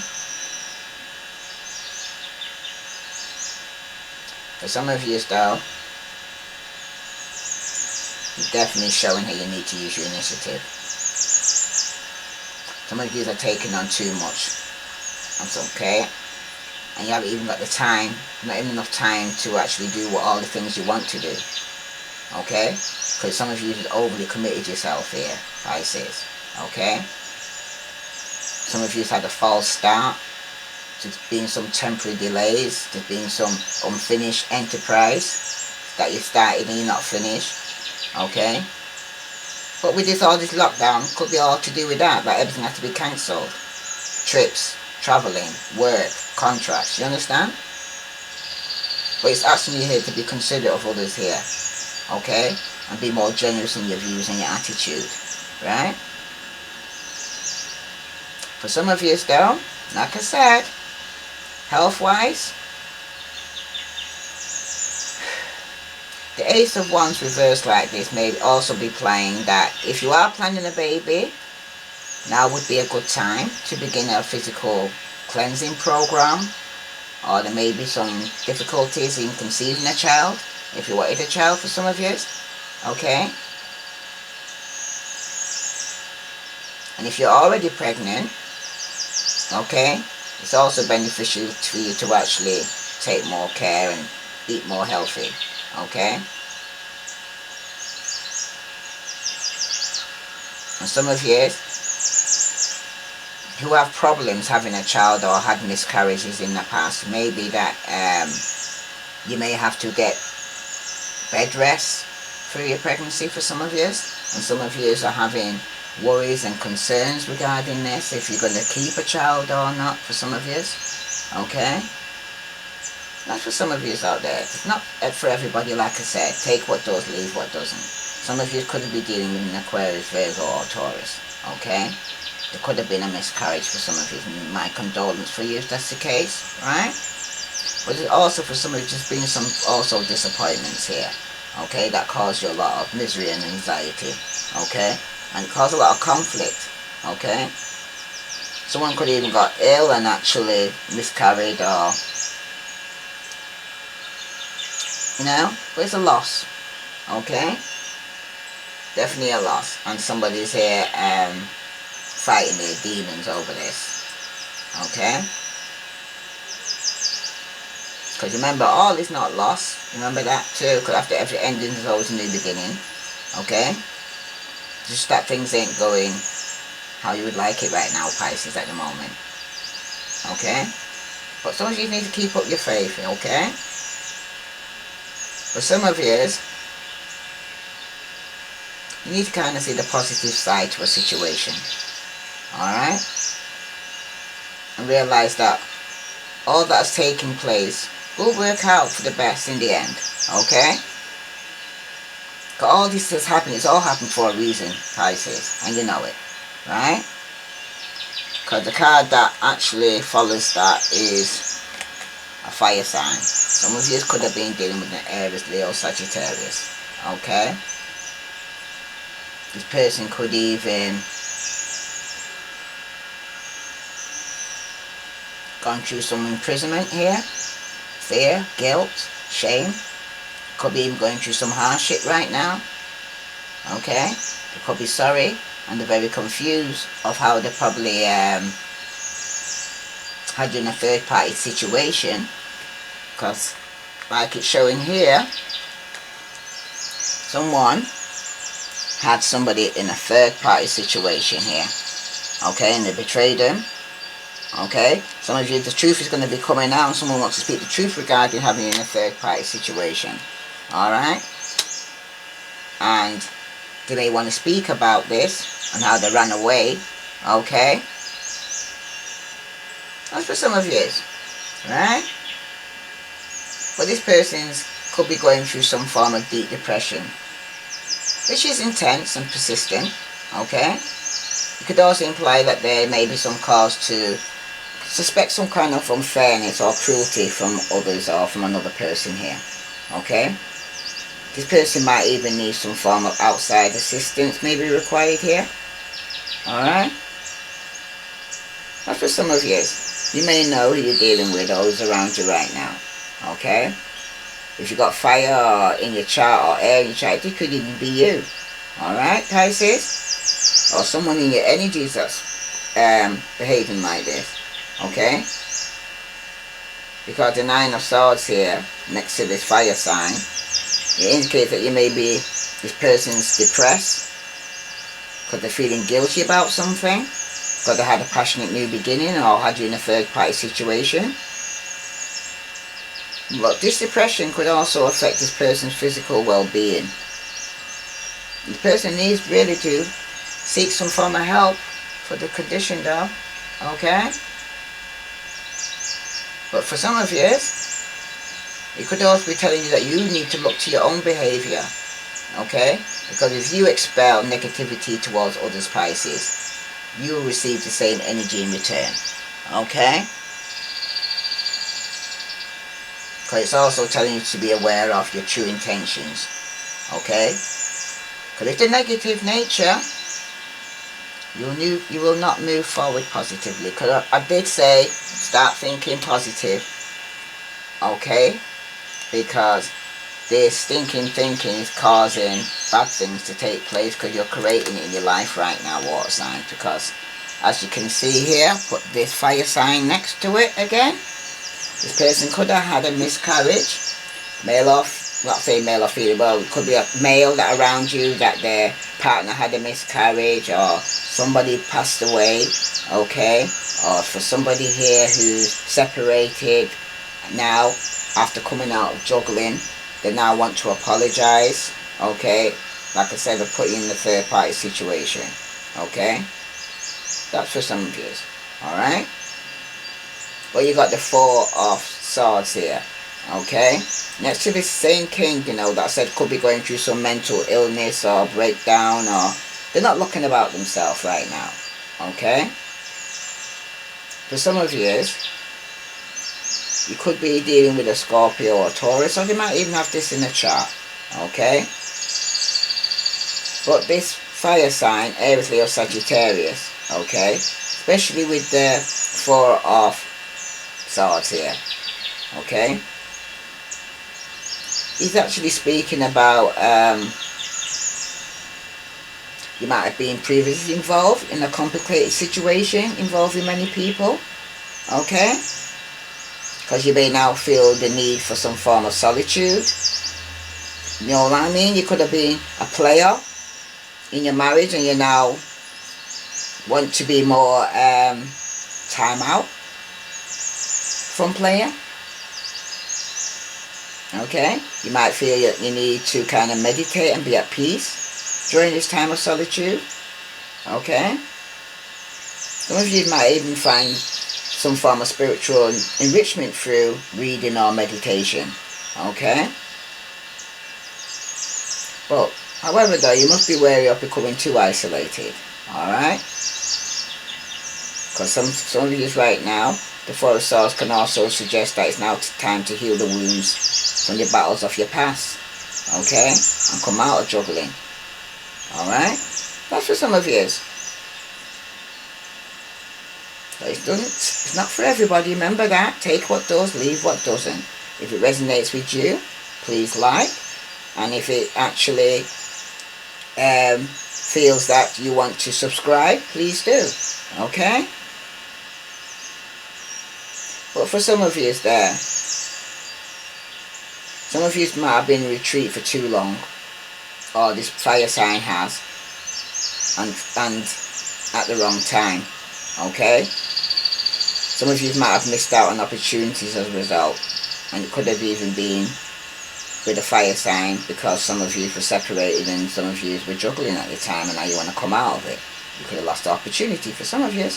For some of you though, you're definitely showing how you need to use your initiative. Some of you are taking on too much. That's okay. And you haven't even got the time, not even enough time to actually do all the things you want to do. Okay? Because some of you have overly committed yourself here, Pisces. Okay? Some of you have had a false start. There's been some temporary delays. There's been some unfinished enterprise that you started and you're not finished. Okay? But with all this lockdown, could be all to do with that everything has to be cancelled. Trips, travelling, work, contracts, you understand? But it's asking you here to be considerate of others here. Okay? And be more generous in your views and your attitude. Right? For some of you though, like I said, health-wise, the Ace of Wands reversed like this may also be playing that if you are planning a baby, now would be a good time to begin a physical cleansing program. Or there may be some difficulties in conceiving a child, if you wanted a child for some of you. Okay? And if you're already pregnant, okay, it's also beneficial for you to actually take more care and eat more healthy. Okay? And some of you who have problems having a child or had miscarriages in the past, maybe that you may have to get bed rest through your pregnancy for some of you. And some of you are having worries and concerns regarding this, if you're going to keep a child or not, for some of you. Okay? That's for some of you out there. It's not for everybody, like I said. Take what does, leave what doesn't. Some of you could be dealing with an Aquarius, Virgo or Taurus. Okay? There could have been a miscarriage for some of you. My condolence for you if that's the case, right? But it's also for some of you just been some also disappointments here. Okay? That caused you a lot of misery and anxiety. Okay? And it caused a lot of conflict. Okay? Someone could have even got ill and actually miscarried, or you know, but it's a loss. Okay? Definitely a loss. And somebody's here fighting their demons over this. Okay? Because remember, all is not lost. Remember that too, because after every ending there's always a new beginning. Okay? Just that things ain't going how you would like it right now, Pisces, at the moment. Okay? But some of you need to keep up your faith, okay? For some of you need to kind of see the positive side to a situation. Alright? And realize that all that's taking place will work out for the best in the end. Okay? Because all this has happened, it's all happened for a reason, Pisces. And you know it. Right? Because the card that actually follows that is a fire sign. Some of you could have been dealing with an Aries, Leo, Sagittarius. Okay? This person could even gone through some imprisonment here. Fear, guilt, shame. Could be even going through some hardship right now. Okay? They could be sorry and they're very confused of how they probably had you in a third party situation. Because like it's showing here, someone had somebody in a third party situation here. Okay, and they betrayed them. Okay, some of you, the truth is going to be coming out and someone wants to speak the truth regarding having you in a third party situation. Alright? And they may want to speak about this and how they ran away. Okay? That's for some of you. Right? But this person could be going through some form of deep depression, which is intense and persistent. Okay? It could also imply that there may be some cause to suspect some kind of unfairness or cruelty from others or from another person here. Okay? This person might even need some form of outside assistance may be required here. Alright? That's for some of you. You may know who you're dealing with or who's around you right now. Okay? If you got fire in your chart or air in your chart, it could even be you. Alright, Pisces? Or someone in your energies that's behaving like this. Okay? Because the Nine of Swords here, next to this fire sign, it indicates that you may be, this person's depressed because they're feeling guilty about something, because they had a passionate new beginning or had you in a third party situation. But this depression could also affect this person's physical well-being. The person needs really to seek some form of help for the condition though. Okay? But for some of you, it could also be telling you that you need to look to your own behavior. Okay? Because if you expel negativity towards others, Pisces, you will receive the same energy in return. Okay? Because it's also telling you to be aware of your true intentions. Okay? Because if the negative nature, you will not move forward positively. Because I did say, start thinking positive. Okay? Because this stinking thinking is causing bad things to take place, because you're creating it in your life right now, water sign. Because as you can see here, put this fire sign next to it again. This person could have had a miscarriage, male or not say male or female, well, it could be a male that around you that their partner had a miscarriage, or somebody passed away, okay, or for somebody here who's separated now after coming out of juggling, they now want to apologize, okay. Like I said, they're putting in the third party situation, okay. That's for some of you, alright. Well, you got the Four of Swords here, okay. Next to this same king, you know, that I said could be going through some mental illness or breakdown, or they're not looking about themselves right now, okay. For some of you could be dealing with a Scorpio or Taurus, or they might even have this in the chart, okay. But this fire sign, Aries, Leo, Sagittarius, okay, especially with the Four of Swords here, okay, he's actually speaking about you might have been previously involved in a complicated situation involving many people, okay, because you may now feel the need for some form of solitude. You know what I mean? You could have been a player in your marriage and you now want to be more time out from playing, okay. You might feel that you need to kind of meditate and be at peace during this time of solitude, okay. Some of you might even find some form of spiritual enrichment through reading or meditation, okay. But however though, you must be wary of becoming too isolated, alright, because some of you right now, the Four of Swords can also suggest that it's now time to heal the wounds from the battles of your past, okay, and come out of juggling, alright. That's for some of you. But it's not for everybody, remember that. Take what does, leave what doesn't. If it resonates with you, please like, and if it actually feels that you want to subscribe, please do, okay. But for some of you there, some of you might have been in retreat for too long, or this fire sign has, and at the wrong time, okay. Some of you might have missed out on opportunities as a result, and it could have even been with a fire sign because some of you were separated and some of you were juggling at the time, and now you want to come out of it. You could have lost the opportunity for some of you,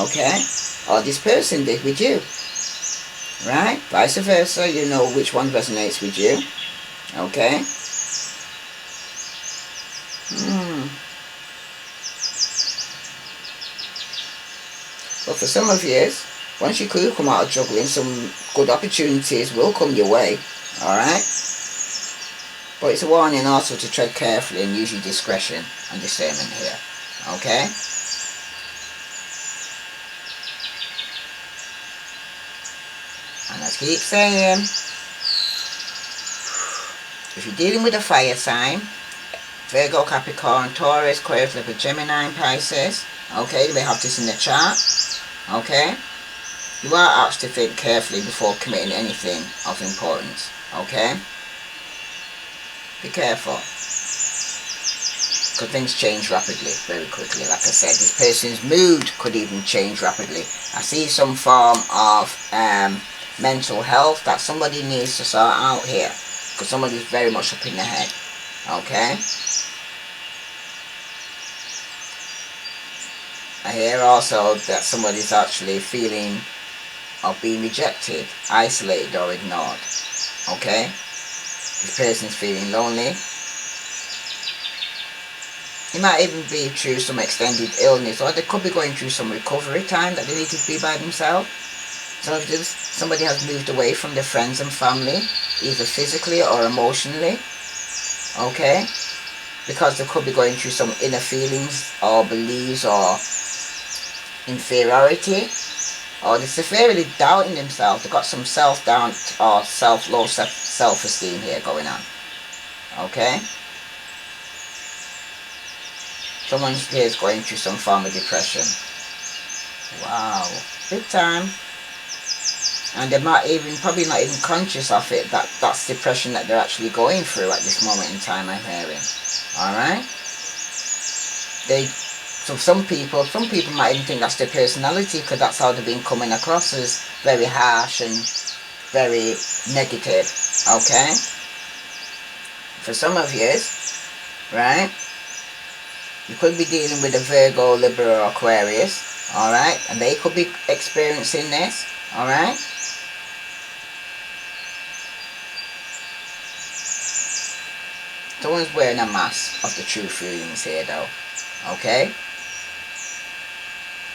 okay, or this person did with you, right, vice versa. You know which one resonates with you, okay. But for some of you, once you could come out of juggling, some good opportunities will come your way, alright. But it's a warning also to tread carefully and use your discretion and discernment here, okay. And I keep saying, if you're dealing with a fire sign, Virgo, Capricorn, Taurus, Aquarius, Libra, Gemini, and Pisces, okay, you may have this in the chart, okay. You are asked to think carefully before committing anything of importance, okay. Be careful, because things change rapidly, very quickly. Like I said, this person's mood could even change rapidly. I see some form of mental health that somebody needs to sort out here, because somebody's very much up in the head, okay. I hear also that somebody's actually feeling of being rejected, isolated or ignored, okay. This person's feeling lonely. It might even be through some extended illness, or they could be going through some recovery time that they need to be by themselves. So if somebody has moved away from their friends and family, either physically or emotionally, okay, because they could be going through some inner feelings or beliefs or inferiority, or they're severely doubting themselves. They've got some self-doubt or low self-esteem here going on, okay. Someone here is going through some form of depression. Wow, big time. And they're not even, probably not even conscious of it, that that's depression that they're actually going through at this moment in time, I'm hearing. Alright? So some people might even think that's their personality, because that's how they've been coming across, as very harsh and very negative. Okay? For some of you, right, you could be dealing with a Virgo, Libra, or Aquarius, alright, and they could be experiencing this, alright. Someone's wearing a mask of the true feelings here though, okay.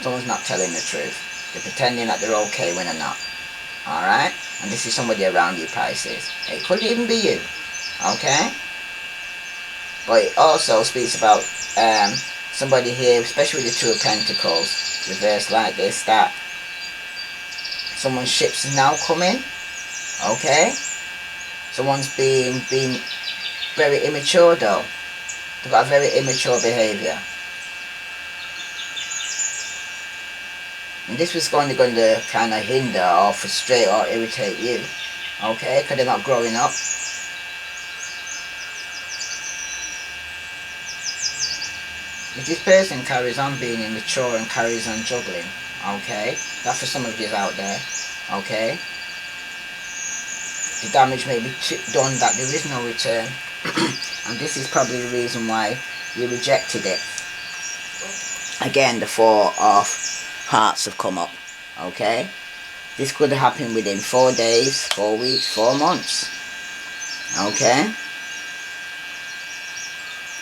Someone's not telling the truth. They're pretending that they're okay when they're not, alright. And this is somebody around you, Pisces. It could even be you, okay. But it also speaks about somebody here, especially with the Two of Pentacles reversed like this, that someone's ships is now coming, okay. Someone's being very immature though. They've got a very immature behaviour. And this was going to kind of hinder or frustrate or irritate you, okay, because they're not growing up. If this person carries on being immature and carries on juggling, okay, that's for some of you out there, okay. The damage may be done that there is no return. And this is probably the reason why you rejected it. Again, the Four of Hearts have come up, okay. This could happen within 4 days, 4 weeks, 4 months, okay.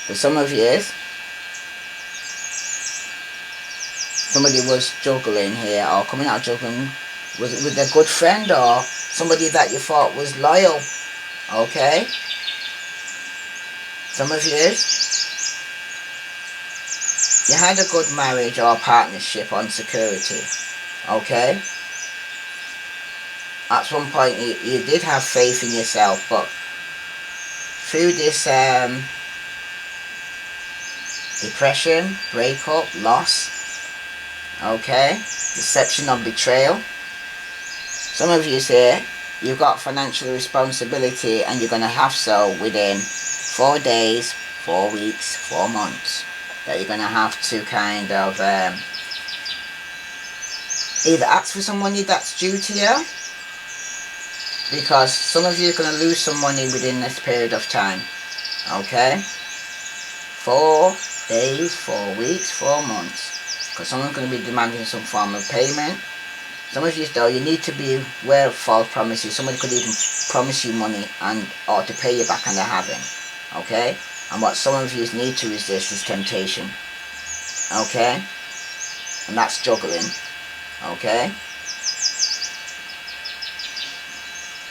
For some of you, somebody was juggling here, or coming out juggling with a good friend, or somebody that you thought was loyal, okay. Some of you had a good marriage or partnership on security, okay. At some point you did have faith in yourself, but through this depression, breakup, loss, okay, deception or betrayal, some of you here, you've got financial responsibility, and you're going to have so within 4 days, 4 weeks, 4 months, that you're going to have to kind of either ask for some money that's due to you, because some of you are going to lose some money within this period of time, okay. 4 days, 4 weeks, 4 months, because someone's going to be demanding some form of payment. Some of you though, you need to be aware of false promises. Somebody could even promise you money or to pay you back, and they haven't, okay. And what some of you need to resist is temptation, okay, and that's juggling, okay.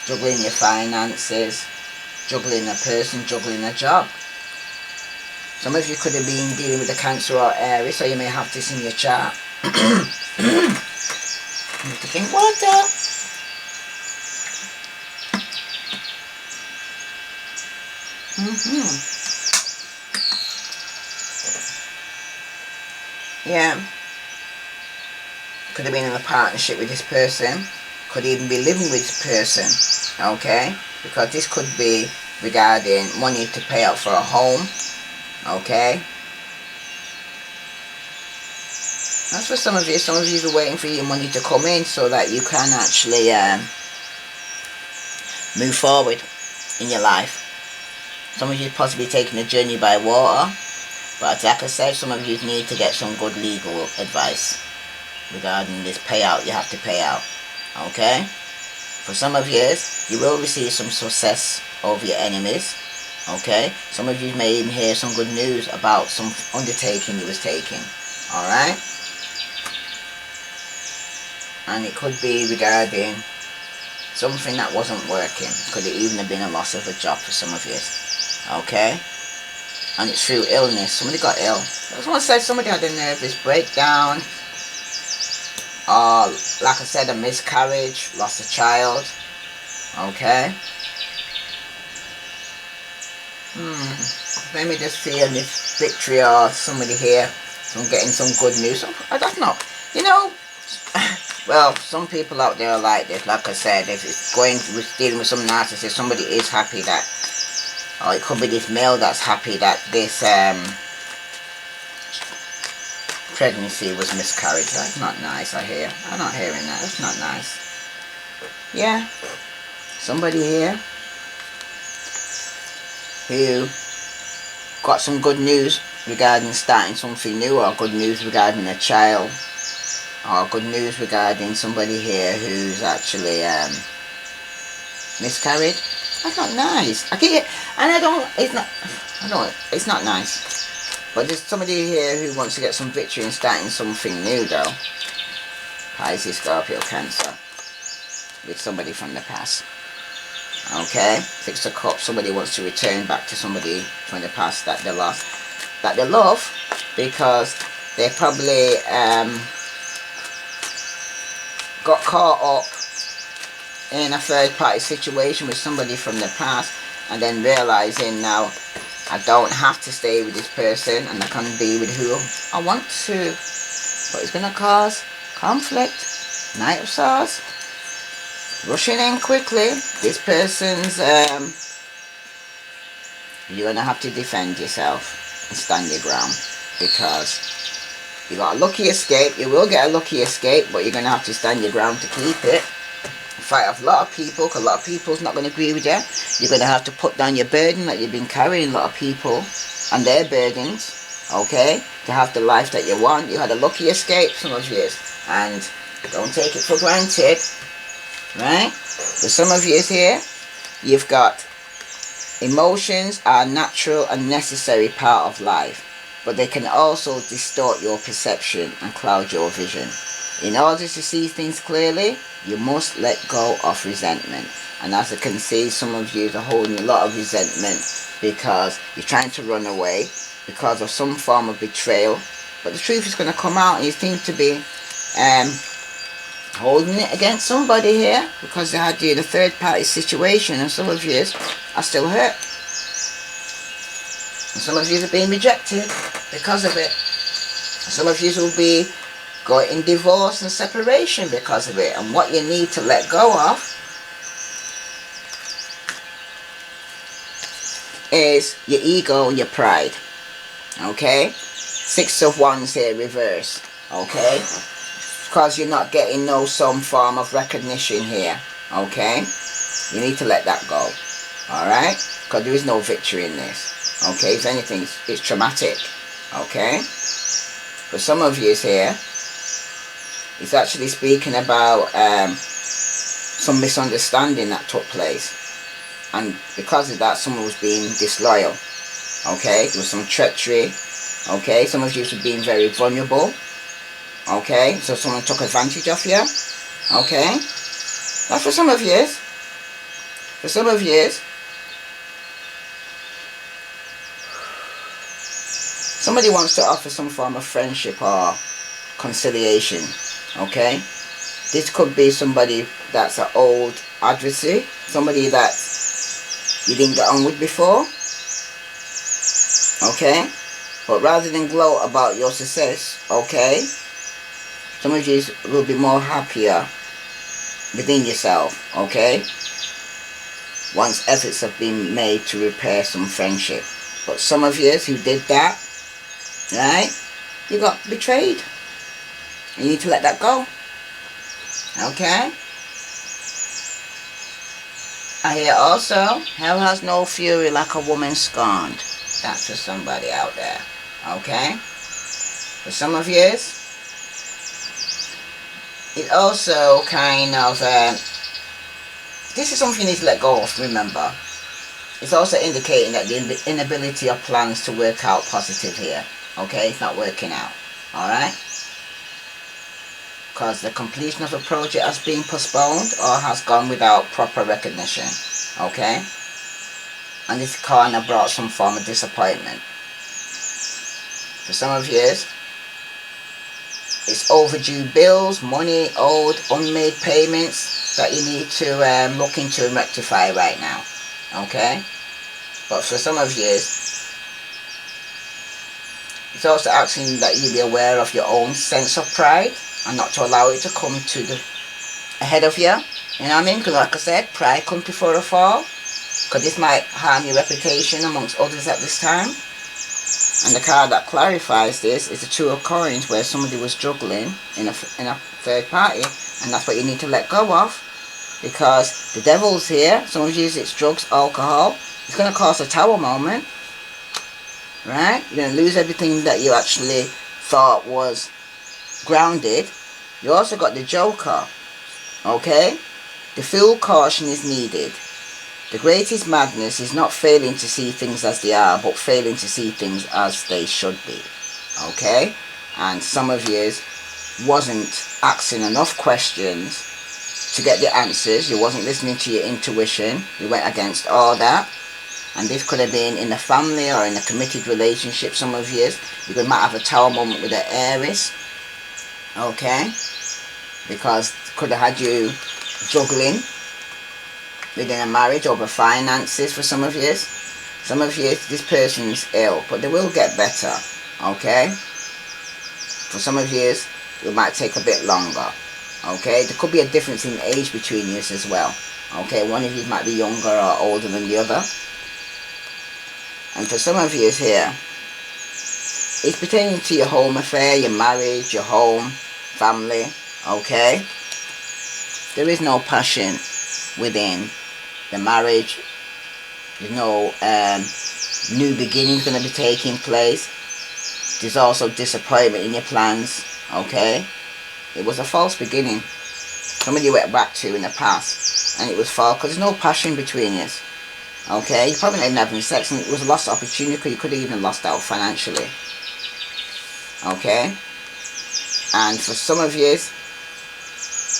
Juggling your finances, juggling a person, juggling a job. Some of you could have been dealing with a Cancer or Aries, so you may have this in your chart. Need to drink water. Yeah. Could have been in a partnership with this person. Could even be living with this person. Okay? Because this could be regarding money to pay out for a home. Okay? That's for some of you. Some of you are waiting for your money to come in so that you can actually move forward in your life. Some of you possibly taking a journey by water. But like I said, some of you need to get some good legal advice regarding this payout you have to pay out. Okay? For some of you, you will receive some success over your enemies. Okay? Some of you may even hear some good news about some undertaking you was taking. Alright? And it could be regarding something that wasn't working. Could it even have been a loss of a job for some of you. Okay? And it's through illness. Somebody got ill. Someone said somebody had a nervous breakdown. Or, like I said, a miscarriage. Lost a child. Okay? Let me just feel this victory or somebody here. So I'm getting some good news. I don't know. You know, Well, some people out there are like this. Like I said, if it's going with dealing with some narcissist, somebody is happy that, or it could be this male that's happy that this pregnancy was miscarried. That's not nice. I'm not hearing that. That's not nice. Yeah, somebody here who got some good news regarding starting something new, or good news regarding a child, or good news regarding somebody here who's actually miscarried. That's not nice. It's not nice. But there's somebody here who wants to get some victory in starting something new though. Pisces, Scorpio, Cancer. With somebody from the past. Okay? 6 of Cups, somebody wants to return back to somebody from the past that they lost. That they love, because they probably got caught up in a third party situation with somebody from the past, and then realizing now I don't have to stay with this person and I can be with who I want to, but it's going to cause conflict. Knight of Swords, rushing in quickly. This person's you're going to have to defend yourself and stand your ground, because you got a lucky escape. You will get a lucky escape, but you're going to have to stand your ground to keep it. Fight off a lot of people, because a lot of people's not going to agree with you. You're going to have to put down your burden that you've been carrying, a lot of people and their burdens, okay, to have the life that you want. You had a lucky escape, some of you, and don't take it for granted, right? For some of you here, you've got emotions are natural and necessary part of life, but they can also distort your perception and cloud your vision. In order to see things clearly, you must let go of resentment. And as I can see, some of you are holding a lot of resentment because you're trying to run away because of some form of betrayal. But the truth is going to come out, and you seem to be holding it against somebody here because they had you in a third party situation, and some of you are still hurt. And some of you are being rejected because of it. And some of you will be going divorce and separation because of it. And what you need to let go of is your ego and your pride. Okay? 6 of Wands here, reverse. Okay? Because you're not getting some form of recognition here. Okay? You need to let that go. Alright? Because there is no victory in this. Okay? If anything, it's traumatic. Okay? For some of you here, it's actually speaking about some misunderstanding that took place, and because of that, someone was being disloyal. Okay, there was some treachery. Okay, some of you were being very vulnerable. Okay, so someone took advantage of you. Okay, that's for some of you. For some of you, somebody wants to offer some form of friendship or conciliation. Okay, this could be somebody that's an old adversary, somebody that you didn't get on with before. Okay, but rather than gloat about your success, okay, some of you will be more happier within yourself. Okay, once efforts have been made to repair some friendship. But some of you who did that, right, you got betrayed. You need to let that go. Okay? I hear also, hell has no fury like a woman scorned. That's for somebody out there. Okay? For some of you, it also kind of, this is something you need to let go of, remember. It's also indicating that the inability of plans to work out positive here. Okay? It's not working out. Alright? Because the completion of a project has been postponed or has gone without proper recognition. Okay? And this kind of brought some form of disappointment. For some of you, it's overdue bills, money owed, unmade payments that you need to look into and rectify right now. Okay? But for some of you, it's also asking that you be aware of your own sense of pride. and not to allow it to come to the ahead of you. You know what I mean? Because like I said, pride comes before a fall. Because this might harm your reputation amongst others at this time. And the card that clarifies this is the Two of Coins, where somebody was juggling in a third party, and that's what you need to let go of. Because the devil's here. Some of you, it's drugs, alcohol. It's going to cause a tower moment. Right? You're going to lose everything that you actually thought was grounded. You also got the Joker. Okay? The full caution is needed. The greatest madness is not failing to see things as they are, but failing to see things as they should be. Okay? And some of you wasn't asking enough questions to get the answers. You wasn't listening to your intuition. You went against all that. And this could have been in a family or in a committed relationship. Some of you might have a tower moment with an Aries. Okay? Because it could have had you juggling within a marriage over finances for some of you. Some of you, this person's ill, but they will get better. Okay? For some of you, it might take a bit longer. Okay? There could be a difference in age between you as well. Okay? One of you might be younger or older than the other. And for some of you here, it's pertaining to your home affair, your marriage, your home, family. Okay? There is no passion within the marriage. There's no new beginnings going to be taking place. There's also disappointment in your plans. Okay? It was a false beginning. Somebody you went back to in the past, and it was false because there's no passion between you. Okay? You're probably not even having sex, and it was a lost opportunity because you could have even lost out financially. Okay? And for some of you,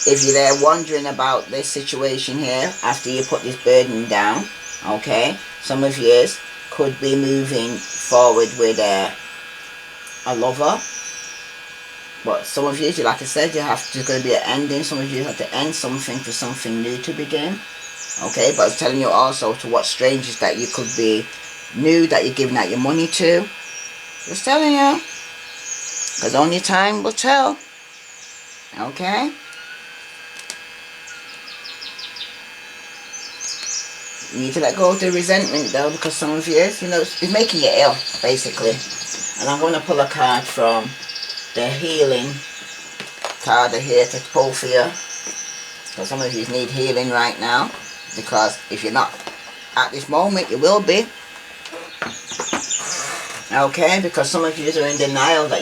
if you're there wondering about this situation here, after you put this burden down, okay, some of you could be moving forward with a lover. But some of you, like I said, there's going to be an ending. Some of you have to end something for something new to begin. Okay, but I was telling you also to what strangers that you could be new, that you're giving out your money to. Just telling you. Because only time will tell. Okay? You need to let go of the resentment though, because some of you, it's making you ill, basically. And I'm going to pull a card from the healing card here to pull for you. Because some of you need healing right now. Because if you're not at this moment, you will be. Okay, because some of you are in denial that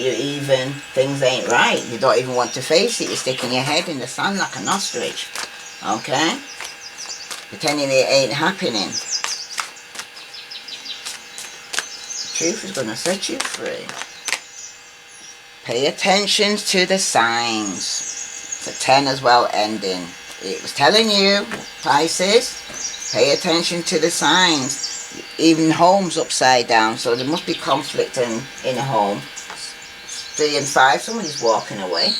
things ain't right. You don't even want to face it. You're sticking your head in the sand like an ostrich. Okay? Pretending it ain't happening. The truth is going to set you free. Pay attention to the signs. It's a 10 as well ending. It was telling you, Pisces, pay attention to the signs. Even home's upside down, so there must be conflict in a home. 3 and 5, somebody's walking away.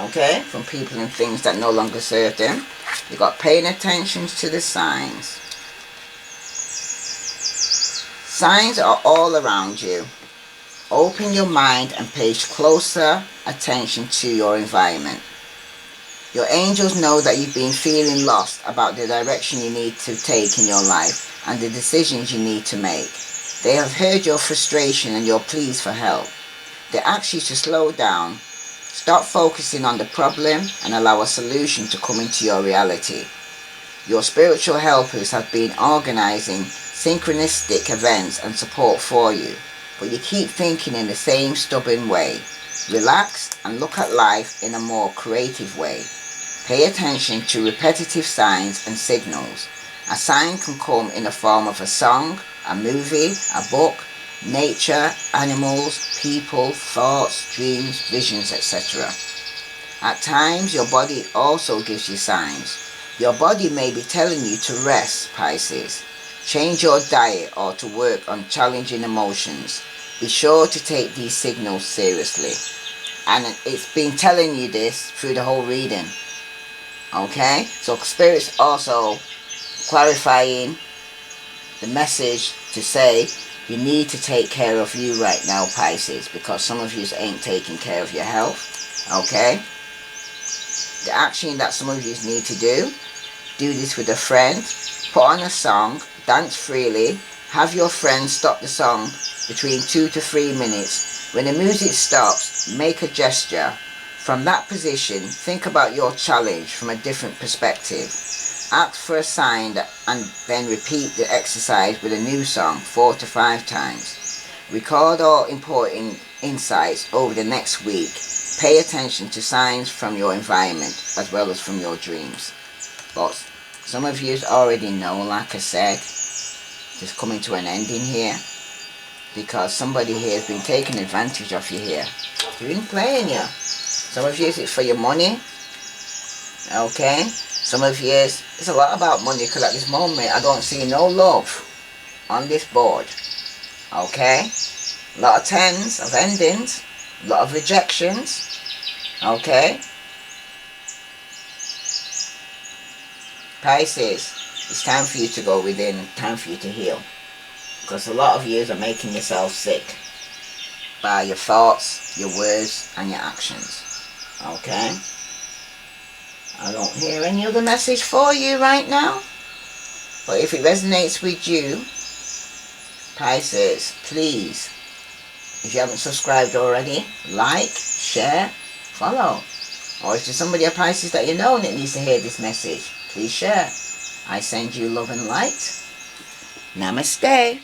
Okay, from people and things that no longer serve them. You've got paying attention to the signs. Signs are all around you. Open your mind and pay closer attention to your environment. Your angels know that you've been feeling lost about the direction you need to take in your life and the decisions you need to make. They have heard your frustration and your pleas for help. They ask you to slow down, stop focusing on the problem and allow a solution to come into your reality. Your spiritual helpers have been organizing synchronistic events and support for you, but you keep thinking in the same stubborn way. Relax and look at life in a more creative way. Pay attention to repetitive signs and signals. A sign can come in the form of a song, a movie, a book, nature, animals, people, thoughts, dreams, visions, etc. At times, your body also gives you signs. Your body may be telling you to rest, Pisces. Change your diet or to work on challenging emotions. Be sure to take these signals seriously. And it's been telling you this through the whole reading. Okay? So Spirit's also clarifying the message to say you need to take care of you right now, Pisces, because some of you ain't taking care of your health. Okay? The action that some of you need to do this with a friend, put on a song, dance freely, have your friend stop the song between 2 to 3 minutes. When the music stops, make a gesture. From that position, think about your challenge from a different perspective. Ask for a sign and then repeat the exercise with a new song 4 to 5 times. Record all important insights over the next week. Pay attention to signs from your environment as well as from your dreams. But some of you already know, like I said, just coming to an ending here, because somebody here has been taking advantage of you here. They've been playing you. Some of you it's for your money. Okay? Some of you it's a lot about money, because at this moment I don't see no love on this board. Okay? A lot of tens of endings, a lot of rejections. Okay? Pisces, it's time for you to go within, time for you to heal. Because a lot of you are making yourself sick by your thoughts, your words, and your actions. Okay? I don't hear any other message for you right now. But if it resonates with you, Pisces, please, if you haven't subscribed already, like, share, follow. Or if there's somebody at Pisces that you know that needs to hear this message, please share. I send you love and light. Namaste.